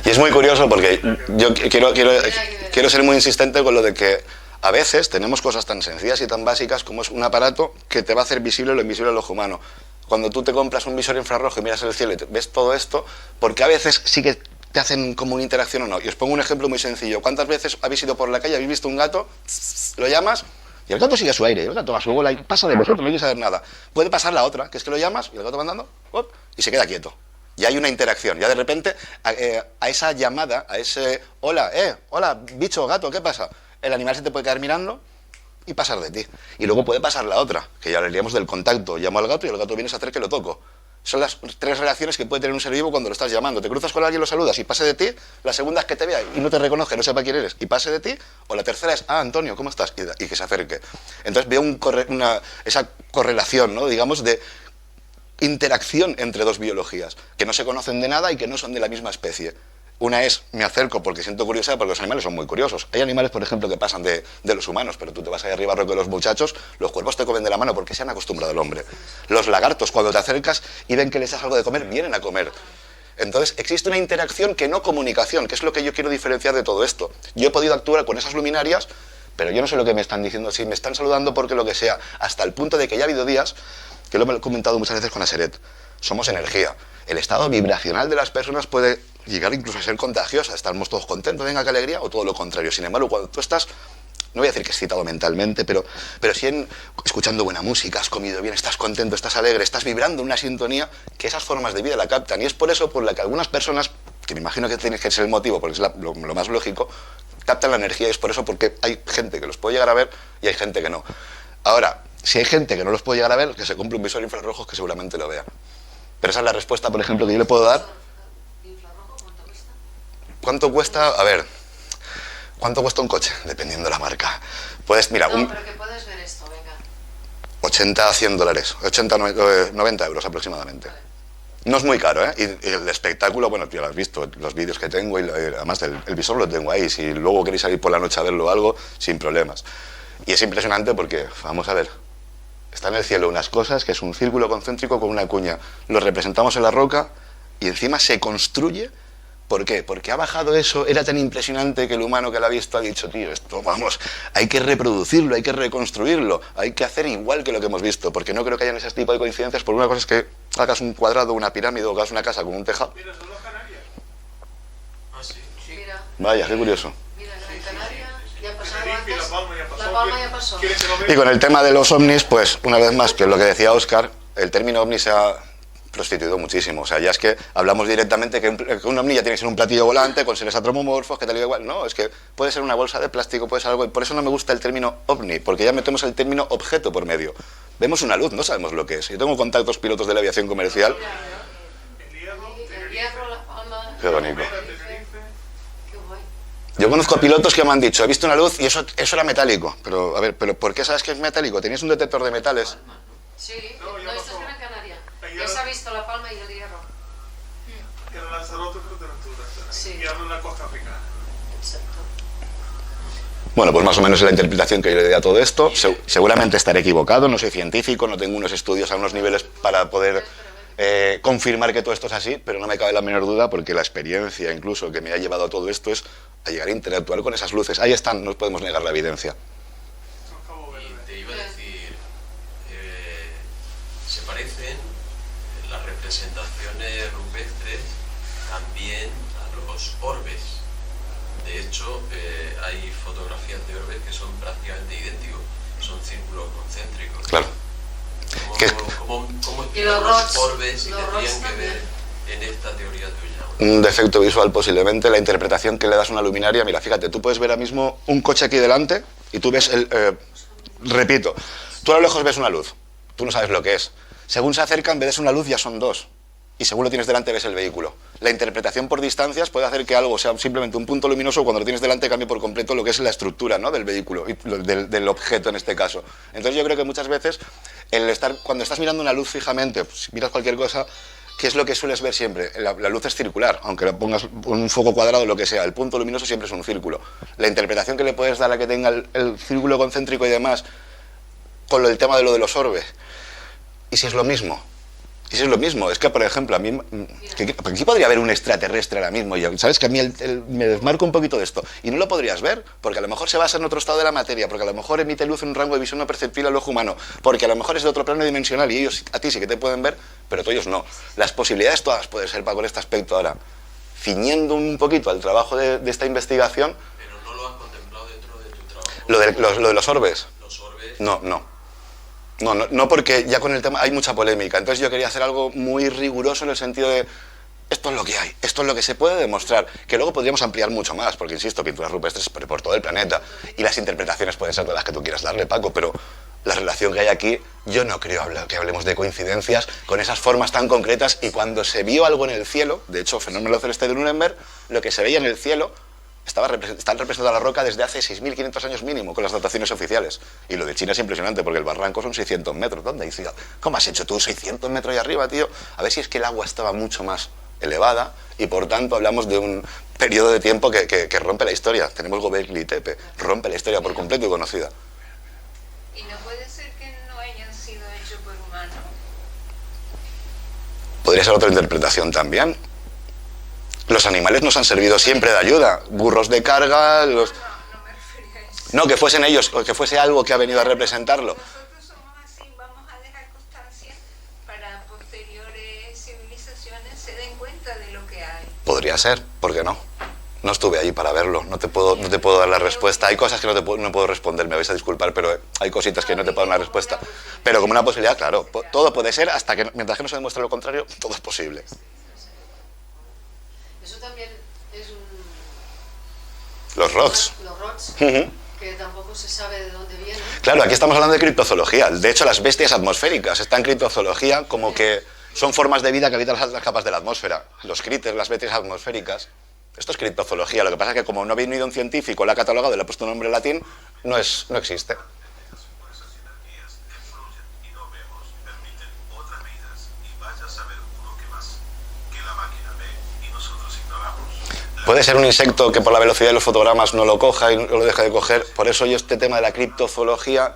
Y es muy curioso porque yo quiero ser muy insistente con lo de que a veces tenemos cosas tan sencillas y tan básicas como es un aparato que te va a hacer visible lo invisible al ojo humano. Cuando tú te compras un visor infrarrojo y miras el cielo y ves todo esto, porque a veces sí que te hacen como una interacción o no. Y os pongo un ejemplo muy sencillo. ¿Cuántas veces habéis ido por la calle, habéis visto un gato, lo llamas y el gato sigue a su aire, el gato a su bola y pasa de vosotros, no hay que saber nada? Puede pasar la otra, que es que lo llamas y el gato va andando y se queda quieto. Ya hay una interacción, ya de repente a esa llamada, a ese hola, bicho, gato, ¿qué pasa? El animal se te puede quedar mirando y pasar de ti. Y luego puede pasar la otra, que ya hablaríamos del contacto. Llamo al gato y el gato viene a hacer que lo toco. Son las 3 reacciones que puede tener un ser vivo cuando lo estás llamando. Te cruzas con alguien, lo saludas y pase de ti. La segunda es que te vea y no te reconozca, no sepa quién eres y pase de ti. O la tercera es, Antonio, ¿cómo estás? Y que se acerque. Entonces veo esa correlación, ¿no? Digamos, de interacción entre dos biologías, que no se conocen de nada y que no son de la misma especie. Una es, me acerco porque siento curiosidad, porque los animales son muy curiosos. Hay animales, por ejemplo, que pasan de los humanos, pero tú te vas ahí arriba con los muchachos, los cuervos te comen de la mano porque se han acostumbrado al hombre. Los lagartos, cuando te acercas y ven que les das algo de comer, vienen a comer. Entonces, existe una interacción que no comunicación, que es lo que yo quiero diferenciar de todo esto. Yo he podido actuar con esas luminarias, pero yo no sé lo que me están diciendo, si me están saludando porque lo que sea, hasta el punto de que ya ha habido días, que lo he comentado muchas veces con Aseret, somos energía. El estado vibracional de las personas puede llegar incluso a ser contagiosa. Estamos todos contentos, venga, qué alegría, o todo lo contrario. Sin embargo, cuando tú estás, no voy a decir que excitado mentalmente, pero sí escuchando buena música, has comido bien, estás contento, estás alegre, estás vibrando en una sintonía, que esas formas de vida la captan. Y es por eso por la que algunas personas, que me imagino que tiene que ser el motivo, porque es lo más lógico, captan la energía. Y es por eso porque hay gente que los puede llegar a ver y hay gente que no. Ahora, si hay gente que no los puede llegar a ver, que se compre un visor infrarrojo que seguramente lo vea. Pero esa es la respuesta, por ejemplo, que yo le puedo dar. ¿Infrarrojo cuánto cuesta? ¿Cuánto cuesta? A ver, ¿cuánto cuesta un coche? Dependiendo de la marca. Puedes, mira, No, pero que puedes ver esto, venga. 80 a 100 dólares, 80 90 euros aproximadamente. No es muy caro, ¿eh? Y el espectáculo, bueno, tú ya lo has visto, los vídeos que tengo, y además el visor lo tengo ahí. Si luego queréis salir por la noche a verlo o algo, sin problemas. Y es impresionante porque, vamos a ver, está en el cielo unas cosas que es un círculo concéntrico con una cuña. Lo representamos en la roca y encima se construye ¿Por qué? Porque ha bajado eso, era tan impresionante que el humano que lo ha visto ha dicho, tío, esto, vamos, hay que reproducirlo, hay que reconstruirlo, hay que hacer igual que lo que hemos visto, porque no creo que hayan ese tipo de coincidencias, por una cosa es que hagas un cuadrado, una pirámide o hagas una casa con un tejado. Mira, son los Canarias. Ah, sí. Mira, Vaya, qué curioso. mira, Gran Canaria ya ha pasado Tenerife y antes. La Palma ya pasó. La Palma ya pasó. ¿Quieres que lo vea? Y con el tema de los ovnis, pues, una vez más, que es lo que decía Óscar, el término ovni se ha prostituido muchísimo. O sea, ya es que hablamos directamente que un ovni ya tiene que ser un platillo volante con seres antropomorfos, que tal y igual. No, es que puede ser una bolsa de plástico, puede ser algo. Por eso no me gusta el término ovni, porque ya metemos el término objeto por medio. Vemos una luz, no sabemos lo que es. Yo tengo contactos pilotos de la aviación comercial. El Hierro, El Hierro, La Palma. Qué bonito. Tenerife. Qué guay. Yo conozco pilotos que me han dicho, he visto una luz y eso era metálico. Pero, a ver, ¿pero por qué sabes que es metálico? ¿Tenías un detector de metales? Sí, No, ya no, esto pasó. es Gran Canaria. Ahí Ya ya- se ha visto La Palma y el Hierro. En Lanzarote, Fuerteventura. Sí. Y hablo en la costa africana. Exacto. Bueno, pues más o menos es la interpretación que yo le doy a todo esto. Seguramente estaré equivocado, no soy científico, no tengo unos estudios a unos niveles para poder confirmar que todo esto es así, pero no me cabe la menor duda porque la experiencia incluso que me ha llevado a todo esto es a llegar a interactuar con esas luces. Ahí están, no podemos negar la evidencia. Son Cabo Y Verde. te iba a decir, se parecen las representaciones rupestres también a los orbes. De hecho, hay fotografías de orbes que son prácticamente idénticos, son círculos concéntricos. Claro. ¿Cómo, Que- cómo Y los explicar rods, los orbes si los tendrían rods que ver también. en esta teoría tuya? Un defecto visual posiblemente, la interpretación que le das a una luminaria. Mira, fíjate, tú puedes ver ahora mismo un coche aquí delante y tú ves repito, tú a lo lejos ves una luz, tú no sabes lo que es. Según se acercan, ves una luz, ya son dos. Y según lo tienes delante, ves el vehículo. La interpretación por distancias puede hacer que algo sea simplemente un punto luminoso, cuando lo tienes delante cambie por completo lo que es la estructura, ¿no?, del vehículo, y del objeto en este caso. Entonces yo creo que muchas veces, cuando estás mirando una luz fijamente, pues, si miras cualquier cosa, ¿qué es lo que sueles ver siempre? La luz es circular, aunque le pongas un foco cuadrado o lo que sea, el punto luminoso siempre es un círculo. La interpretación que le puedes dar a que tenga el círculo concéntrico y demás, con el tema de lo de los orbes, ¿y si es lo mismo? Y si es lo mismo, es que, por ejemplo, a mí, aquí podría haber un extraterrestre ahora mismo, y sabes que a mí me desmarco un poquito de esto, y no lo podrías ver, porque a lo mejor se basa en otro estado de la materia, porque a lo mejor emite luz en un rango de visión no perceptible al ojo humano, porque a lo mejor es de otro plano dimensional, y ellos a ti sí que te pueden ver, pero tú ellos no. Las posibilidades todas pueden ser para con este aspecto ahora. Ciñendo un poquito al trabajo de esta investigación, Pero no lo has contemplado dentro de tu trabajo. lo de los orbes, Los orbes. No, porque ya con el tema hay mucha polémica. Entonces yo quería hacer algo muy riguroso en el sentido de esto es lo que hay, esto es lo que se puede demostrar, que luego podríamos ampliar mucho más, porque insisto, pinturas rupestres por todo el planeta y las interpretaciones pueden ser todas las que tú quieras darle, Paco, pero la relación que hay aquí, yo no creo que hablemos de coincidencias con esas formas tan concretas, y cuando se vio algo en el cielo, de hecho, fenómeno celeste de Nuremberg, lo que se veía en el cielo está representada la roca desde hace 6.500 años mínimo, con las dataciones oficiales. Y lo de China es impresionante, porque el barranco son 600 metros. ¿Dónde hay ciudad? ¿Cómo has hecho tú 600 metros ahí arriba, tío? A ver si es que el agua estaba mucho más elevada, y por tanto hablamos de un periodo de tiempo que rompe la historia. Tenemos Göbekli Tepe, rompe la historia por completo y conocida. ¿Y no puede ser que no hayan sido hechos por humanos? Podría ser otra interpretación también. Los animales nos han servido siempre de ayuda. Burros de carga, No me refería a eso. No, que fuesen ellos, o que fuese algo que ha venido a representarlo. Nosotros somos así, vamos a dejar constancia para posteriores civilizaciones se den cuenta de lo que hay. Podría ser, ¿por qué no? No estuve allí para verlo, no te puedo dar la respuesta. Hay cosas que no puedo responder, me vais a disculpar, pero hay cositas que no te puedo dar una respuesta. Pero como una posibilidad, claro, todo puede ser, mientras que no se demuestre lo contrario, todo es posible. Eso también es Los rods. los rods, Ujú. que tampoco se sabe de dónde vienen. Claro, aquí estamos hablando de criptozoología. De hecho, las bestias atmosféricas están en criptozoología como que son formas de vida que habitan las capas de la atmósfera. Los critters, las bestias atmosféricas. Esto es criptozoología. Lo que pasa es que como no ha venido un científico, lo ha catalogado y le ha puesto un nombre latín, no existe. Por esas energías que fluyen y no vemos, permiten otras vidas, y vaya a saber uno que más, que la máquina ve y nosotros ignoramos. Puede ser un insecto que por la velocidad de los fotogramas no lo coja y no lo deja de coger. Por eso yo este tema de la criptozoología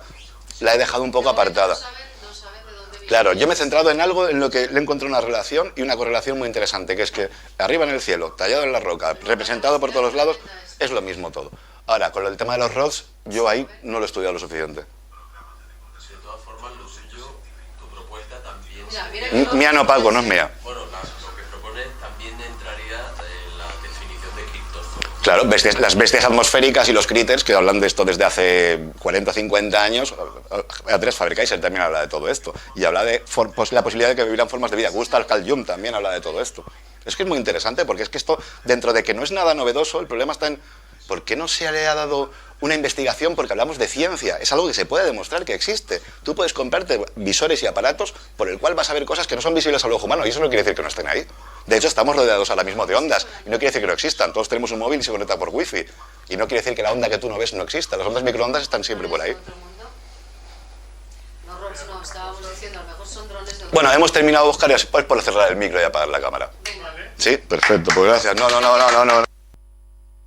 la he dejado un poco apartada. No saben de dónde vienen. Claro, yo me he centrado en algo en lo que le he encontrado una relación y una correlación muy interesante, que es que arriba en el cielo, tallado en la roca, representado por todos los lados, es lo mismo todo. Ahora, con el tema de los rods, yo ahí no lo he estudiado lo suficiente. De todas formas, lo suyo, tu propuesta también... Mía no, Paco, no es mía. Bueno, lo que propones también entraría en la definición de criptozoos. Claro, las bestias atmosféricas y los critters, que hablan de esto desde hace 40 o 50 años. Andrés Faber-Kaiser también habla de todo esto. Y habla de la posibilidad de que vivieran formas de vida. Gustav Carl Jung también habla de todo esto. Es que es muy interesante, porque es que esto, dentro de que no es nada novedoso, el problema está en ¿por qué no se le ha dado una investigación? Porque hablamos de ciencia, es algo que se puede demostrar que existe. Tú puedes comprarte visores y aparatos por el cual vas a ver cosas que no son visibles al ojo humano, y eso no quiere decir que no estén ahí. De hecho, estamos rodeados ahora mismo de ondas, y no quiere decir que no existan. Todos tenemos un móvil y se conecta por wifi, y no quiere decir que la onda que tú no ves no exista. Las ondas microondas están siempre por ahí. No, Rox, no, estábamos diciendo, a lo mejor son drones de... Bueno, hemos terminado, Oscar, y así puedes por cerrar el micro y apagar la cámara. Venga. Sí, perfecto, pues gracias. No.